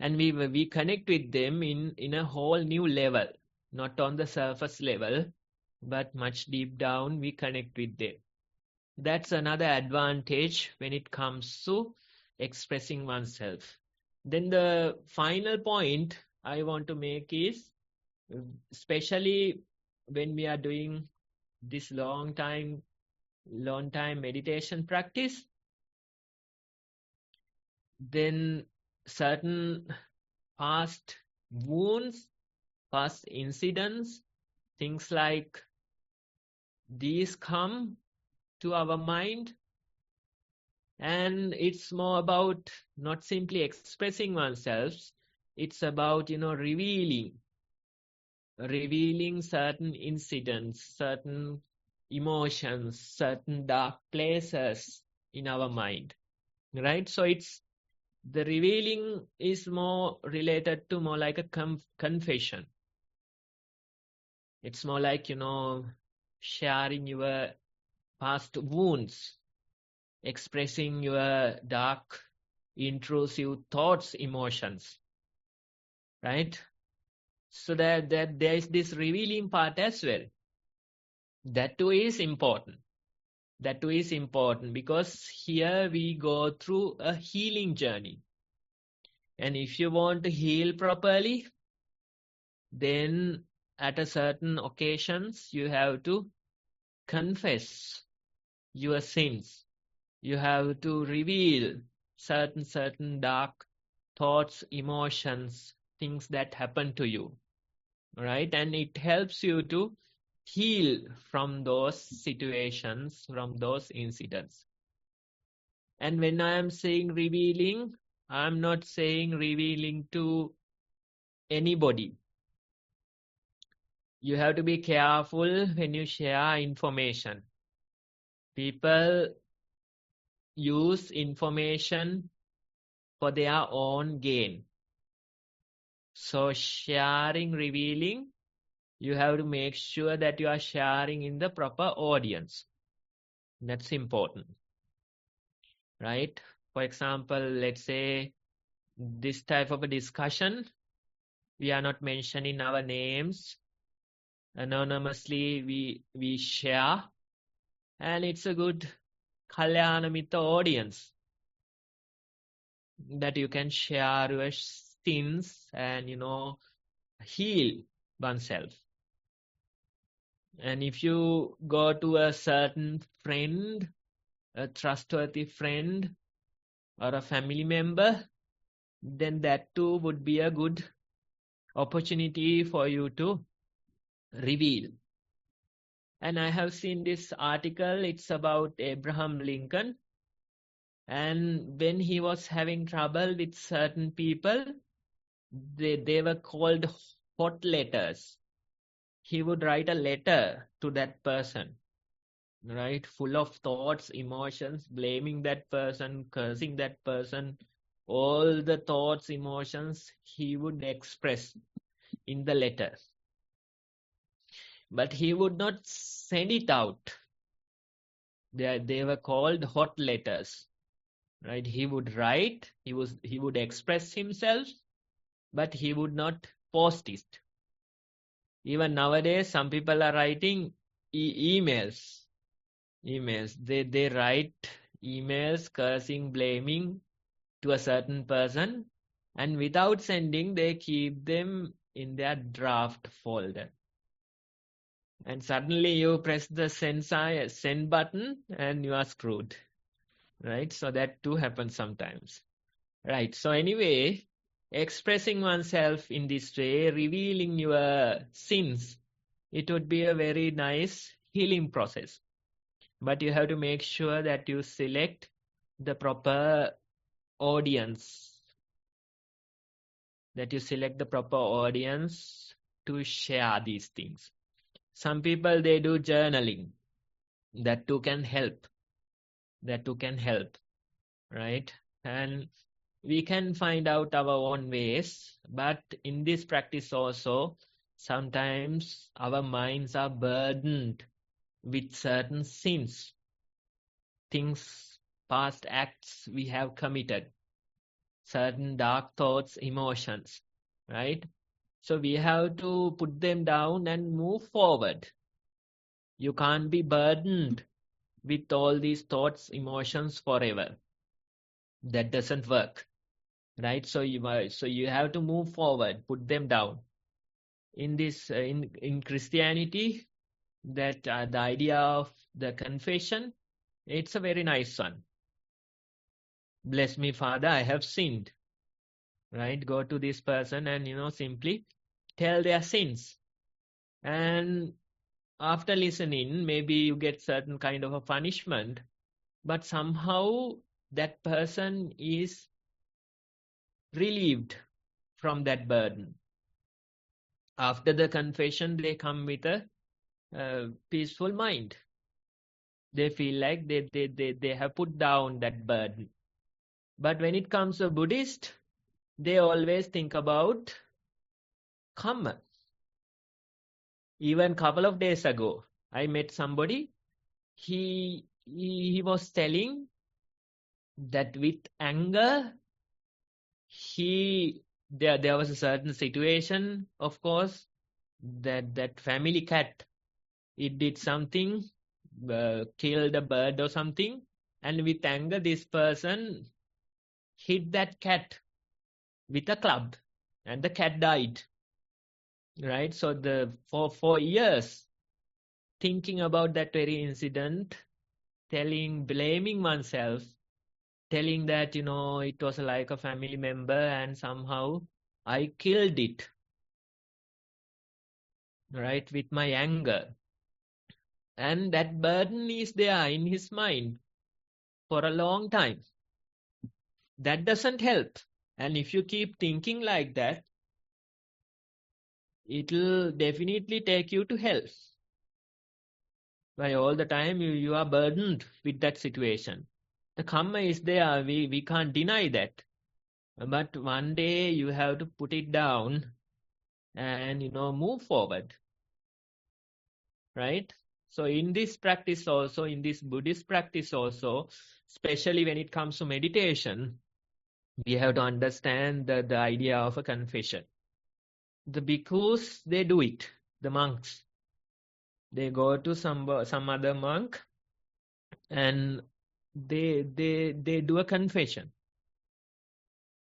Speaker 2: And we connect with them in a whole new level, not on the surface level, but much deep down, we connect with them. That's another advantage when it comes to expressing oneself. Then the final point I want to make is, especially when we are doing this long time meditation practice, then certain past wounds, past incidents, things like these come to our mind, and it's more about not simply expressing oneself, it's about revealing revealing certain incidents, certain emotions, certain dark places in our mind, right? So the revealing is more related to more like a confession. It's more like, sharing your past wounds, expressing your dark, intrusive thoughts, emotions, right? So that there is this revealing part as well. That too is important. That too is important because here we go through a healing journey. And if you want to heal properly, then at a certain occasions, you have to confess your sins. You have to reveal certain dark thoughts, emotions, things that happen to you, right? And it helps you to heal from those situations, from those incidents. And when I am saying revealing, I'm not saying revealing to anybody. You have to be careful when you share information. People use information for their own gain. So sharing, revealing, you have to make sure that you are sharing in the proper audience. That's important, right? For example, let's say this type of a discussion, we are not mentioning our names. Anonymously, we share, and it's a good Kalyana Mitra audience that you can share your sins and, heal oneself. And if you go to a certain friend, a trustworthy friend or a family member, then that too would be a good opportunity for you to reveal. And I have seen this article, it's about Abraham Lincoln. And when he was having trouble with certain people, they were called hot letters. He would write a letter to that person, right? Full of thoughts, emotions, blaming that person, cursing that person. All the thoughts, emotions he would express in the letter. But he would not send it out. They were called hot letters, right? He would write, he would express himself, but he would not post it. Even nowadays, some people are writing emails. They write emails, cursing, blaming to a certain person, and without sending, they keep them in their draft folder. And suddenly you press the send button and you are screwed, right? So that too happens sometimes, right? So anyway, expressing oneself in this way, revealing your sins, it would be a very nice healing process. But you have to make sure that you select the proper audience, to share these things. Some people, they do journaling. That too can help, right? And we can find out our own ways, but in this practice also, sometimes our minds are burdened with certain sins, things, past acts we have committed, certain dark thoughts, emotions, right? So we have to put them down and move forward. You can't be burdened with all these thoughts, emotions forever. That doesn't work, right? So you have to move forward, put them down. In this, in Christianity, that the idea of the confession, it's a very nice one. Bless me, Father, I have sinned. Right? Go to this person and simply tell their sins. And after listening, maybe you get certain kind of a punishment, but somehow that person is relieved from that burden. after the confession, they come with a peaceful mind. They feel like they have put down that burden. But when it comes to Buddhist, they always think about karma. Even a couple of days ago, I met somebody. He was telling that with anger, there was a certain situation, of course, that family cat, it did something, killed a bird or something, and with anger, this person hit that cat with a club, and the cat died. Right? So for years, thinking about that very incident, blaming oneself, telling that, it was like a family member and somehow I killed it, right, with my anger. And that burden is there in his mind for a long time. That doesn't help. And if you keep thinking like that, it'll definitely take you to hell. By all the time you are burdened with that situation. The karma is there, we can't deny that. But one day you have to put it down and move forward. Right? So in this practice also, in this Buddhist practice also, especially when it comes to meditation, we have to understand the idea of a confession. The bhikkhus, they do it. The monks, they go to some other monk and they do a confession.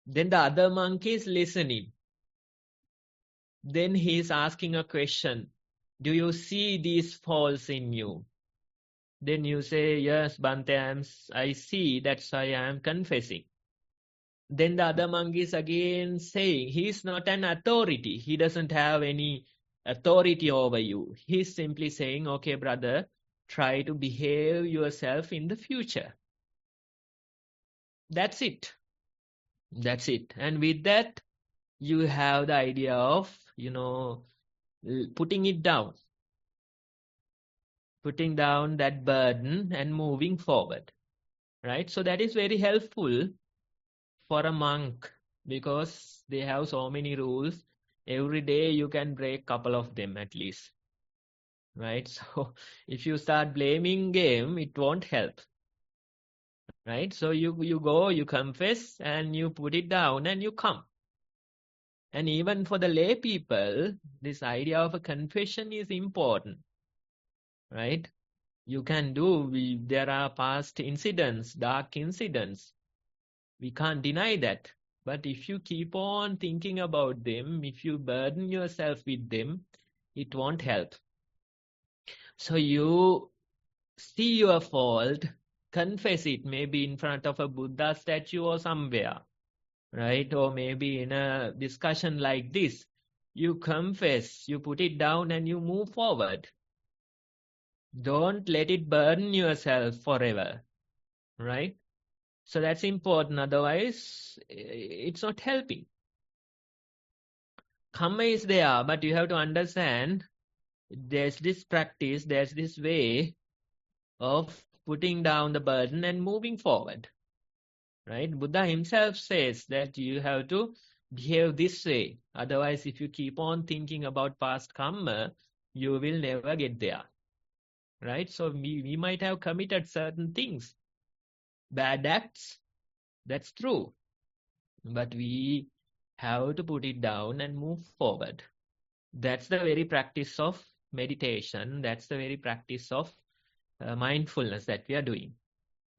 Speaker 2: Then the other monk is listening. Then he is asking a question. Do you see these faults in you? Then you say, yes, Bhante, I see, that's why I am confessing. Then the other monk is again saying, he is not an authority. He doesn't have any authority over you. He's simply saying, okay, brother, try to behave yourself in the future. That's it. That's it. And with that, you have the idea of, putting it down. Putting down that burden and moving forward. Right? So that is very helpful for a monk because they have so many rules. Every day you can break a couple of them at least. Right? So if you start blaming game, it won't help. Right? So you go, you confess and you put it down and you come. And even for the lay people, this idea of a confession is important. Right? You can do, there are past incidents, dark incidents. We can't deny that. But if you keep on thinking about them, if you burden yourself with them, it won't help. So you see your fault, confess it, maybe in front of a Buddha statue or somewhere, right? Or maybe in a discussion like this, you confess, you put it down and you move forward. Don't let it burden yourself forever, right? So that's important. Otherwise, it's not helping. Karma is there, but you have to understand there's this practice, there's this way of putting down the burden and moving forward. Right? Buddha himself says that you have to behave this way. Otherwise, if you keep on thinking about past karma, you will never get there. Right? So we might have committed certain things, bad acts. That's true. But we have to put it down and move forward. That's the very practice of meditation. That's the very practice of mindfulness that we are doing.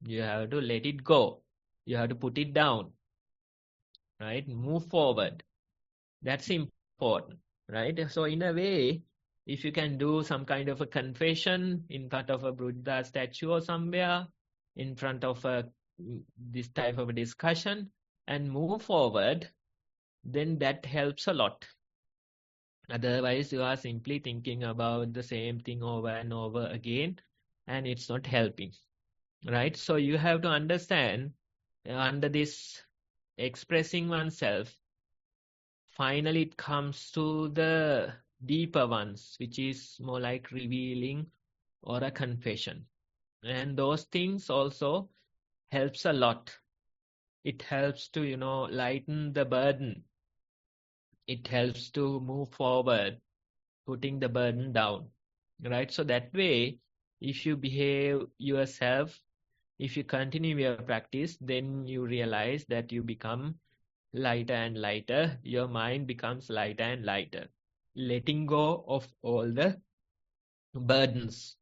Speaker 2: You have to let it go. You have to put it down. Right? Move forward. That's important. Right? So in a way, if you can do some kind of a confession in front of a Buddha statue or somewhere, in front of this type of a discussion and move forward, then that helps a lot. Otherwise, you are simply thinking about the same thing over and over again, and it's not helping. Right? So you have to understand under this expressing oneself, finally it comes to the deeper ones, which is more like revealing or a confession. And those things also helps a lot. It helps to, lighten the burden. It helps to move forward, putting the burden down, right? So that way, if you behave yourself, if you continue your practice, then you realize that you become lighter and lighter. Your mind becomes lighter and lighter, letting go of all the burdens,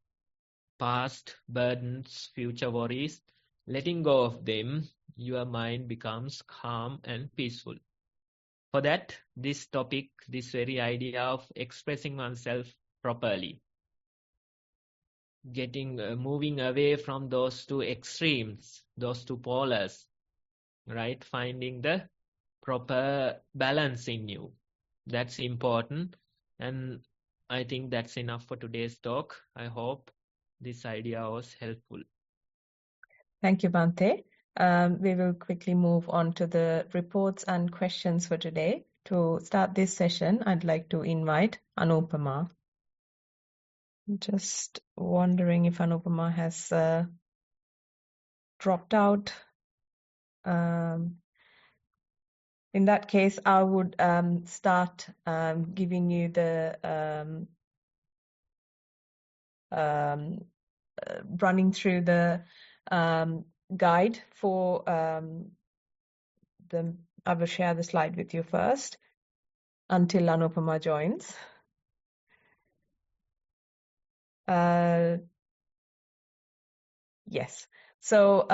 Speaker 2: past burdens, future worries, letting go of them, your mind becomes calm and peaceful. For that, this topic, this very idea of expressing oneself properly, moving away from those two extremes, those two polars, right? Finding the proper balance in you. That's important. And I think that's enough for today's talk. I hope this idea was helpful.
Speaker 1: Thank you, Bhante. We will quickly move on to the reports and questions for today. To start this session, I'd like to invite Anupama. Just wondering if Anupama has dropped out. In that case, I would start giving you the running through the guide for I will share the slide with you first until Anupama joins. Yes. So,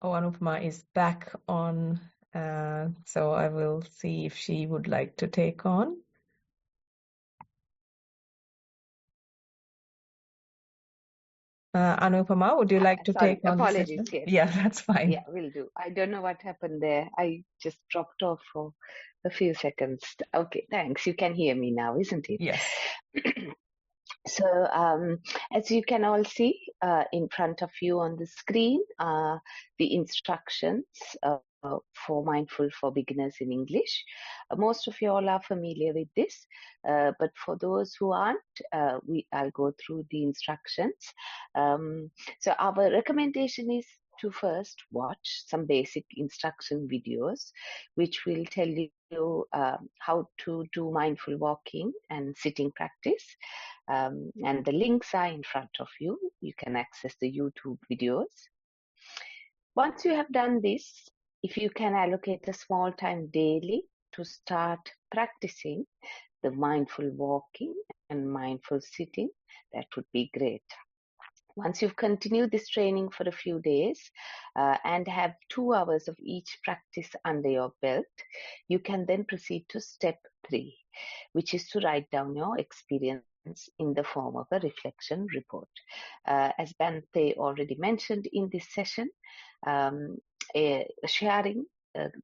Speaker 1: Anupama is back on. So I will see if she would like to take on. Anupama, would you like to take on the
Speaker 3: apologies,
Speaker 1: session?
Speaker 3: yes.
Speaker 1: Yeah, that's fine.
Speaker 3: Yeah, will do. I don't know what happened there. I just dropped off for a few seconds. Okay, thanks. You can hear me now, isn't it?
Speaker 1: Yes.
Speaker 3: So, as you can all see in front of you on the screen, the instructions for Mindful for Beginners in English. Most of you all are familiar with this, but for those who aren't, I'll go through the instructions. So our recommendation is to first watch some basic instruction videos, which will tell you how to do mindful walking and sitting practice. And the links are in front of you. You can access the YouTube videos. Once you have done this, if you can allocate a small time daily to start practicing the mindful walking and mindful sitting, that would be great. Once you've continued this training for a few days and have 2 hours of each practice under your belt, you can then proceed to step 3, which is to write down your experience in the form of a reflection report. As Bhante already mentioned in this session, sharing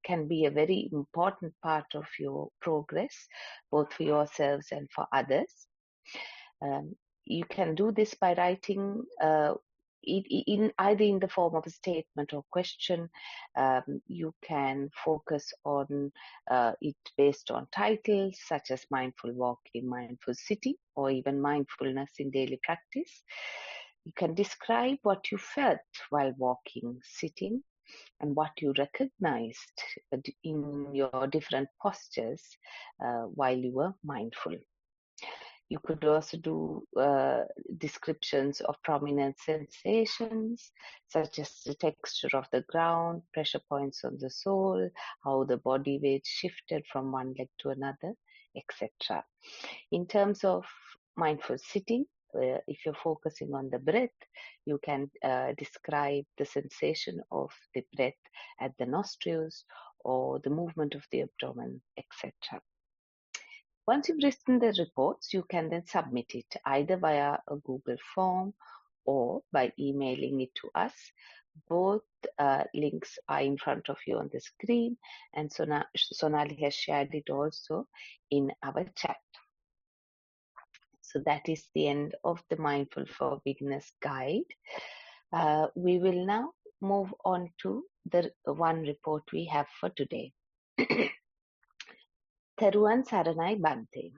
Speaker 3: can be a very important part of your progress, both for yourselves and for others. You can do this by writing either in the form of a statement or question. You can focus on it based on titles such as mindful walking, mindful sitting, or even mindfulness in daily practice. You can describe what you felt while walking, sitting, and what you recognized in your different postures while you were mindful. You could also do descriptions of prominent sensations, such as the texture of the ground, pressure points on the sole, how the body weight shifted from one leg to another, etc. In terms of mindful sitting, if you're focusing on the breath, you can describe the sensation of the breath at the nostrils or the movement of the abdomen, etc. Once you've written the reports, you can then submit it either via a Google form or by emailing it to us. Both links are in front of you on the screen, and Sonali has shared it also in our chat. So that is the end of the Mindful for Beginners guide. We will now move on to the one report we have for today. Theruan Saranai Bante.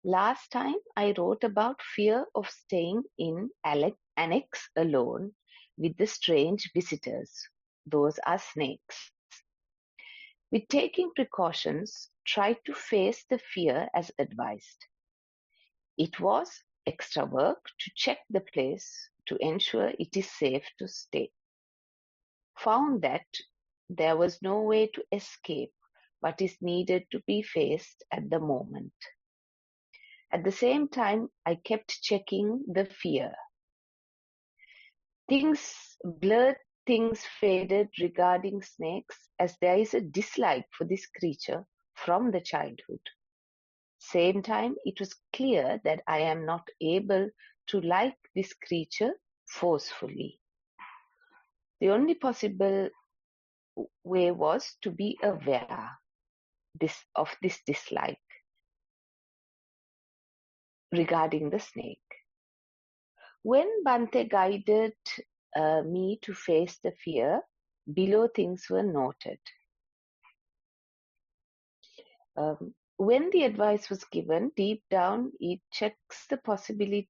Speaker 3: Last time I wrote about fear of staying in annex alone with the strange visitors. Those are snakes. With taking precautions, try to face the fear as advised. It was extra work to check the place to ensure it is safe to stay. Found that there was no way to escape what is needed to be faced at the moment. At the same time, I kept checking the fear. Blurred things faded regarding snakes as there is a dislike for this creature from the childhood. Same time, it was clear that I am not able to like this creature forcefully. The only possible way was to be aware of this dislike regarding the snake. When Bante guided me to face the fear, below things were noted. When the advice was given, deep down it checks the possibility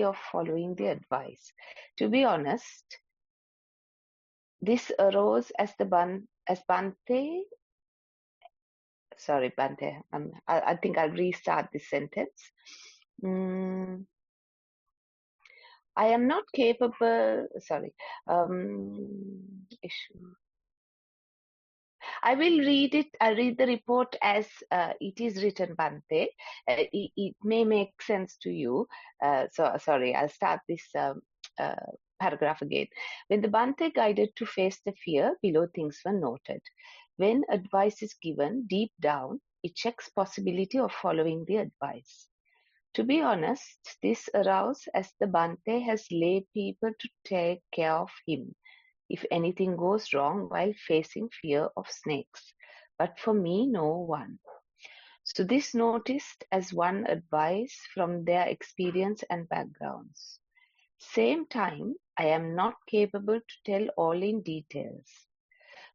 Speaker 3: of following the advice. To be honest, this arose as Bante. Sorry, Bante. I think I'll restart this sentence. I am not capable. Sorry. Issue. I will read it. I'll read the report as it is written, Bante. It may make sense to you. So sorry, I'll start this paragraph again. When the Bante guided to face the fear, below things were noted. When advice is given, deep down, it checks possibility of following the advice. To be honest, this arose as the Bante has lay people to take care of him if anything goes wrong while facing fear of snakes, but for me, no one. So this noticed as one advice from their experience and backgrounds. Same time, I am not capable to tell all in details.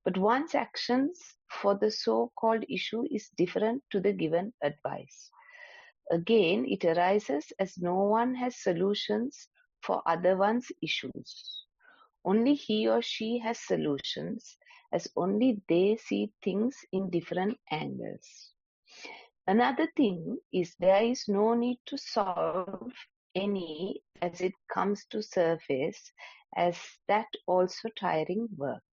Speaker 3: But one's actions for the so-called issue is different to the given advice. Again, it arises as no one has solutions for other one's issues. Only he or she has solutions, as only they see things in different angles. Another thing is there is no need to solve any as it comes to surface, as that also tiring work.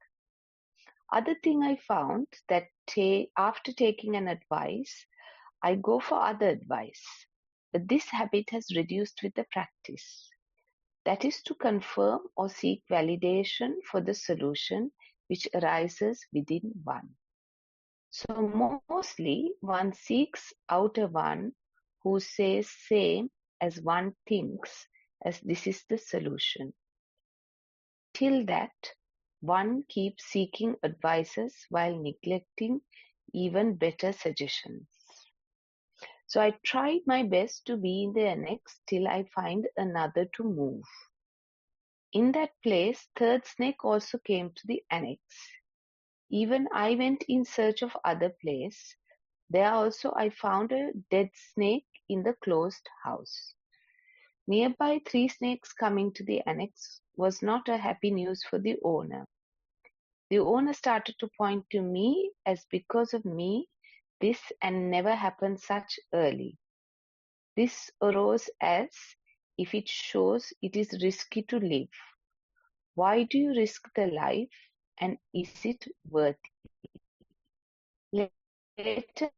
Speaker 3: Other thing I found that after taking an advice, I go for other advice, but this habit has reduced with the practice. That is to confirm or seek validation for the solution which arises within one. So mostly one seeks out a one who says same as one thinks as this is the solution. Till that, one keeps seeking advices while neglecting even better suggestions. So I tried my best to be in the annex till I find another to move. In that place, third snake also came to the annex. Even I went in search of other place. There also I found a dead snake in the closed house. Nearby 3 snakes coming to the annex was not a happy news for the owner. The owner started to point to me as because of me, this and never happened such early. This arose as if it shows it is risky to live. Why do you risk the life, and is it worth it? Later,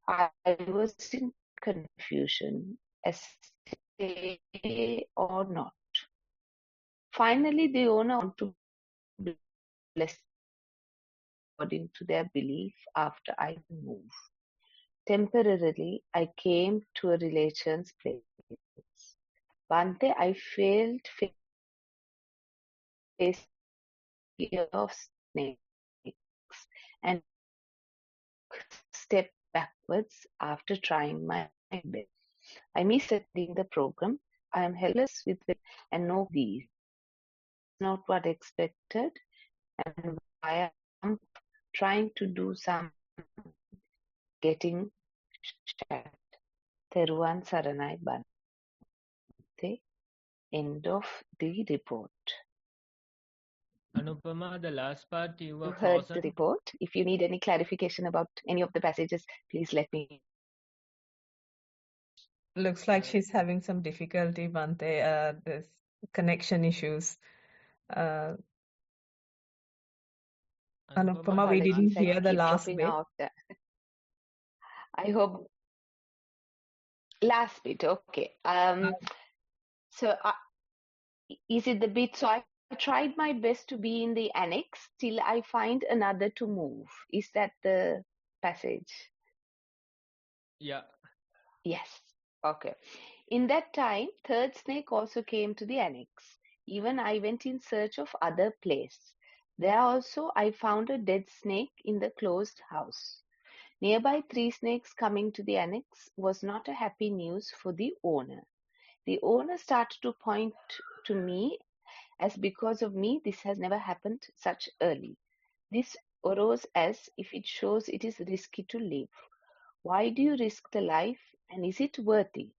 Speaker 3: I was in confusion as stay or not. Finally, the owner wanted to bless according to their belief after I moved. Temporarily, I came to a relation's place. Bante, I failed face fear of snakes and step backwards after trying my best. I miss attending the program. I am helpless with it and know these. Not what expected and why I'm trying to do some getting shut. Theruvan Saranai Bante. End of the report.
Speaker 2: Anupama, the last part you
Speaker 3: You
Speaker 2: were
Speaker 3: heard the
Speaker 2: frozen.
Speaker 3: report. If you need any clarification about any of the passages, please let me.
Speaker 1: Looks like she's having some difficulty, Bante. There's connection issues. Anupama, we
Speaker 2: the
Speaker 1: didn't
Speaker 3: Apologies,
Speaker 2: last
Speaker 3: I
Speaker 1: hear
Speaker 2: part.
Speaker 1: the
Speaker 3: keep
Speaker 1: last
Speaker 3: dropping
Speaker 1: bit.
Speaker 3: out. I hope last bit. Okay. So is it the bit? So I tried my best to be in the annex till I find another to move. Is that the passage?
Speaker 2: Yeah.
Speaker 3: Yes. Okay. In that time, third snake also came to the annex. Even I went in search of other place. There also I found a dead snake in the closed house. Nearby, three snakes coming to the annex was not a happy news for the owner. The owner started to point to me as because of me this has never happened such early. This arose as if it shows it is risky to live. Why do you risk the life, and is it worthy?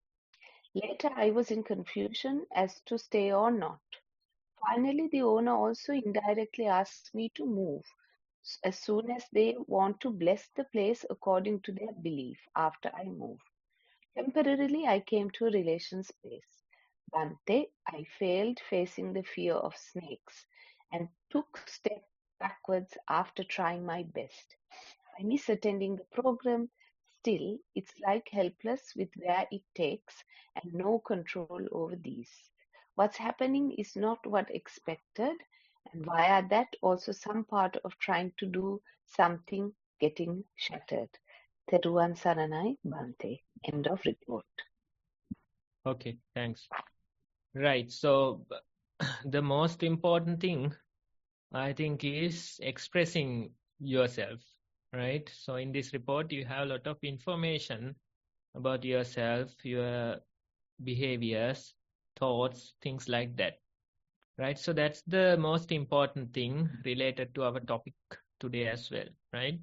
Speaker 3: Later I was in confusion as to stay or not. Finally the owner also indirectly asks me to move as soon as they want to bless the place according to their belief after I move. Temporarily I came to a relation's place. Bante, I failed facing the fear of snakes and took step backwards after trying my best. I miss attending the program. Still, it's like helpless with where it takes and no control over these. What's happening is not what expected, and via that also some part of trying to do something getting shattered. Theruvan Saranai Bante. End of report.
Speaker 2: Okay, thanks. Right. So the most important thing, I think, is expressing yourself, right? So in this report, you have a lot of information about yourself, your behaviors, thoughts, things like that, right? So that's the most important thing related to our topic today as well, right?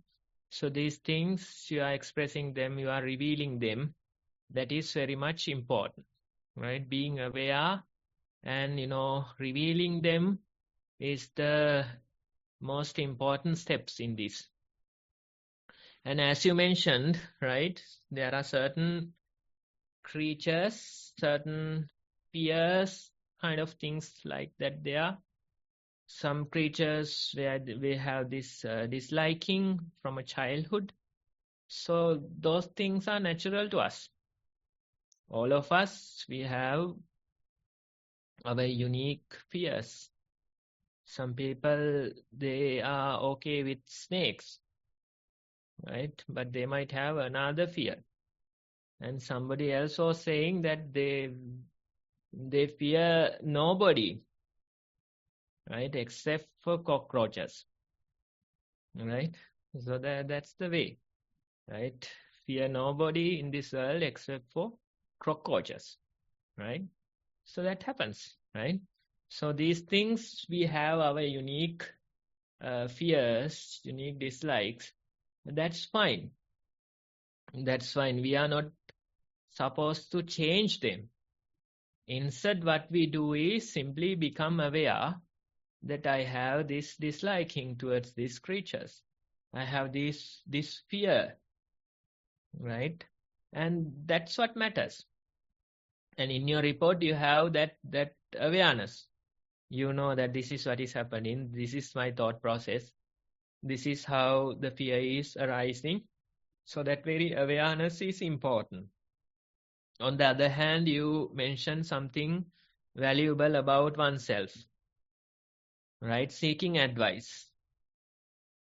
Speaker 2: So these things, you are expressing them, you are revealing them. That is very much important, right? Being aware and, revealing them is the most important steps in this. And as you mentioned, right, there are certain creatures, certain fears, kind of things like that there. Some creatures where we have this disliking from a childhood. So those things are natural to us. All of us, we have our unique fears. Some people, they are okay with snakes, right? But they might have another fear. And somebody else was saying that they fear nobody, right? Except for cockroaches, right? So that's the way, right? Fear nobody in this world except for cockroaches, right? So that happens, right? So these things, we have our unique fears, unique dislikes. That's fine. That's fine. We are not supposed to change them. Instead, what we do is simply become aware that I have this disliking towards these creatures. I have this fear, right? And that's what matters. And in your report, you have that awareness. You know that this is what is happening. This is my thought process. This is how the fear is arising. So that very awareness is important. On the other hand, you mentioned something valuable about oneself, right? Seeking advice.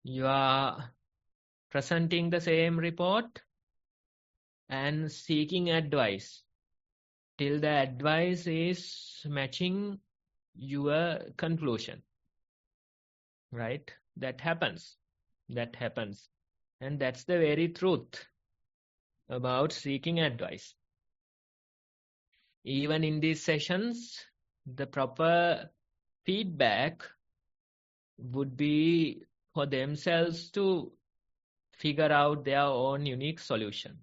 Speaker 2: You are presenting the same report and seeking advice till the advice is matching your conclusion, right? That happens. And that's the very truth about seeking advice. Even in these sessions, the proper feedback would be for themselves to figure out their own unique solution,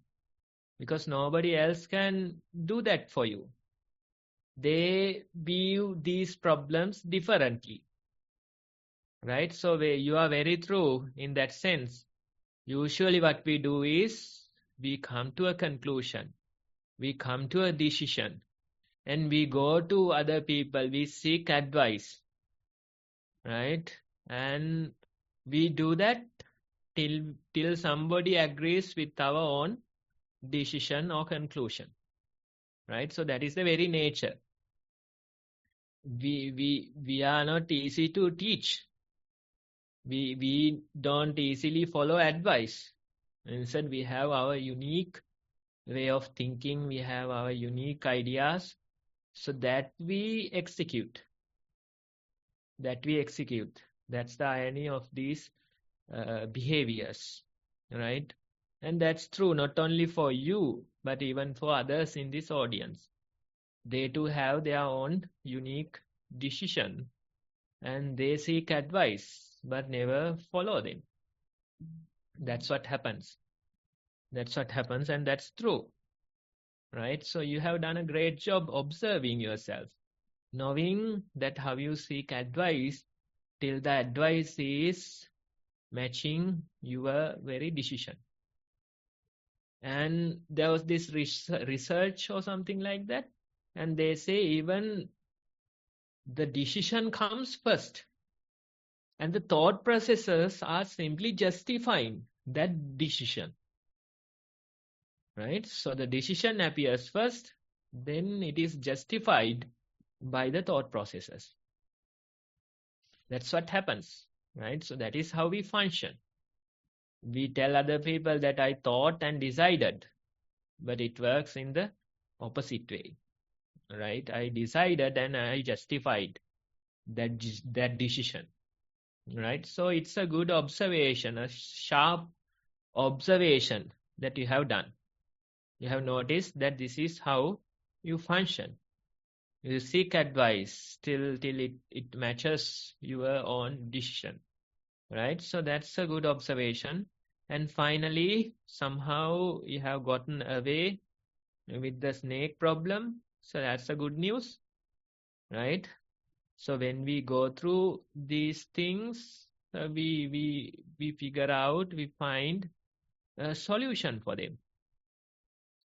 Speaker 2: because nobody else can do that for you. They view these problems differently, right? So you are very true in that sense. Usually what we do is we come to a conclusion, we come to a decision, and we go to other people, we seek advice, right? And we do that till somebody agrees with our own decision or conclusion, right? So that is the very nature. We are not easy to teach. We don't easily follow advice. Instead, we have our unique way of thinking, we have our unique ideas, so that we execute. That's the irony of these behaviors, right? And that's true not only for you, but even for others in this audience. They too have their own unique decision, and they seek advice, but never follow them. That's what happens. And that's true, right? So you have done a great job observing yourself, knowing that how you seek advice till the advice is matching your very decision. And there was this research or something like that, and they say even the decision comes first, and the thought processes are simply justifying that decision, right? So the decision appears first, then it is justified by the thought processes. That's what happens, right? So that is how we function. We tell other people that I thought and decided, but it works in the opposite way, right? I decided and I justified that decision, right? So it's a good observation, a sharp observation that you have done. You have noticed that this is how you function. You seek advice till it matches your own decision, right? So that's a good observation. And finally, somehow you have gotten away with the snake problem. So that's a good news, right? So when we go through these things, we figure out, we find a solution for them.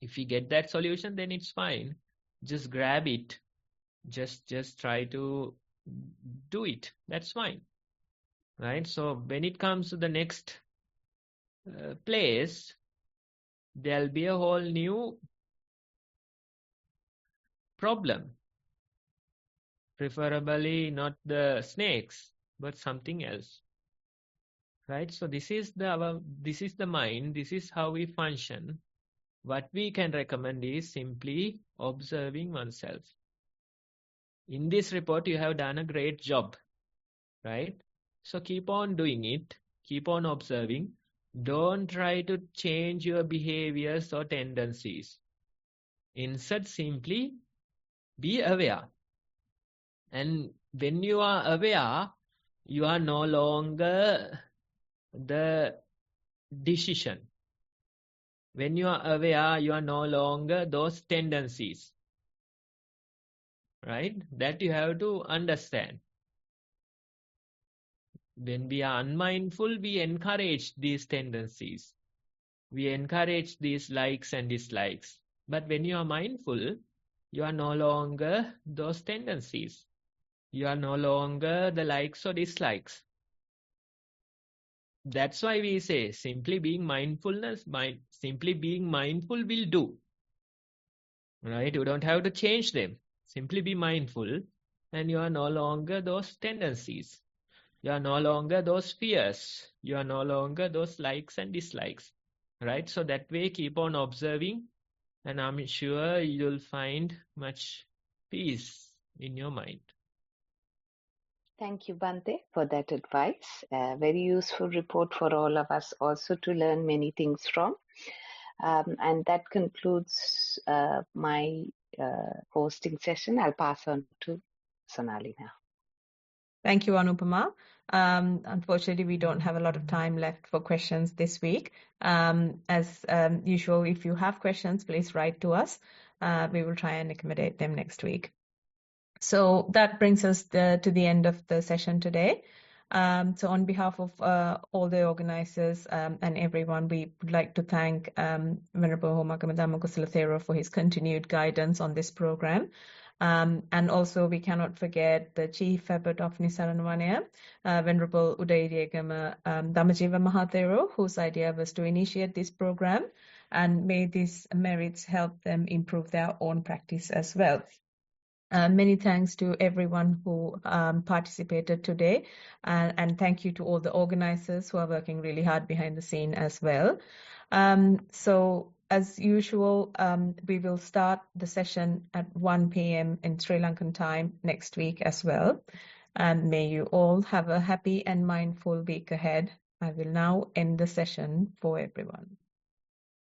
Speaker 2: If we get that solution, then it's fine. Just grab it. Just try to do it. That's fine, right? So when it comes to the next place, there'll be a whole new problem. Preferably not the snakes, but something else, right? So this is the mind. This is how we function. What we can recommend is simply observing oneself. In this report, you have done a great job, right? So keep on doing it. Keep on observing. Don't try to change your behaviors or tendencies. Instead, simply be aware. And when you are aware, you are no longer the decision. When you are aware, you are no longer those tendencies, right? That you have to understand. When we are unmindful, we encourage these tendencies. We encourage these likes and dislikes. But when you are mindful, you are no longer those tendencies. You are no longer the likes or dislikes. That's why we say simply being simply being mindful will do. Right? You don't have to change them. Simply be mindful, and you are no longer those tendencies. You are no longer those fears. You are no longer those likes and dislikes. Right? So that way, keep on observing, and I'm sure you'll find much peace in your mind.
Speaker 3: Thank you, Bante, for that advice. Very useful report for all of us also to learn many things from. And that concludes my hosting session. I'll pass on to Sonali now.
Speaker 1: Thank you, Anupama. Unfortunately, we don't have a lot of time left for questions this week. As usual, if you have questions, please write to us. We will try and accommodate them next week. So that brings us to the end of the session today. So on behalf of all the organizers and everyone, we would like to thank Venerable Homakama Dhamma Kusala Thero for his continued guidance on this program. And also we cannot forget the Chief Abbot of Nissarana Vanaya, Venerable Udayiriyagama Dhammajiva Mahathero, whose idea was to initiate this program, and may these merits help them improve their own practice as well. Many thanks to everyone who participated today, and thank you to all the organizers who are working really hard behind the scene as well. So as usual, we will start the session at 1 p.m. in Sri Lankan time next week as well. And may you all have a happy and mindful week ahead. I will now end the session for everyone.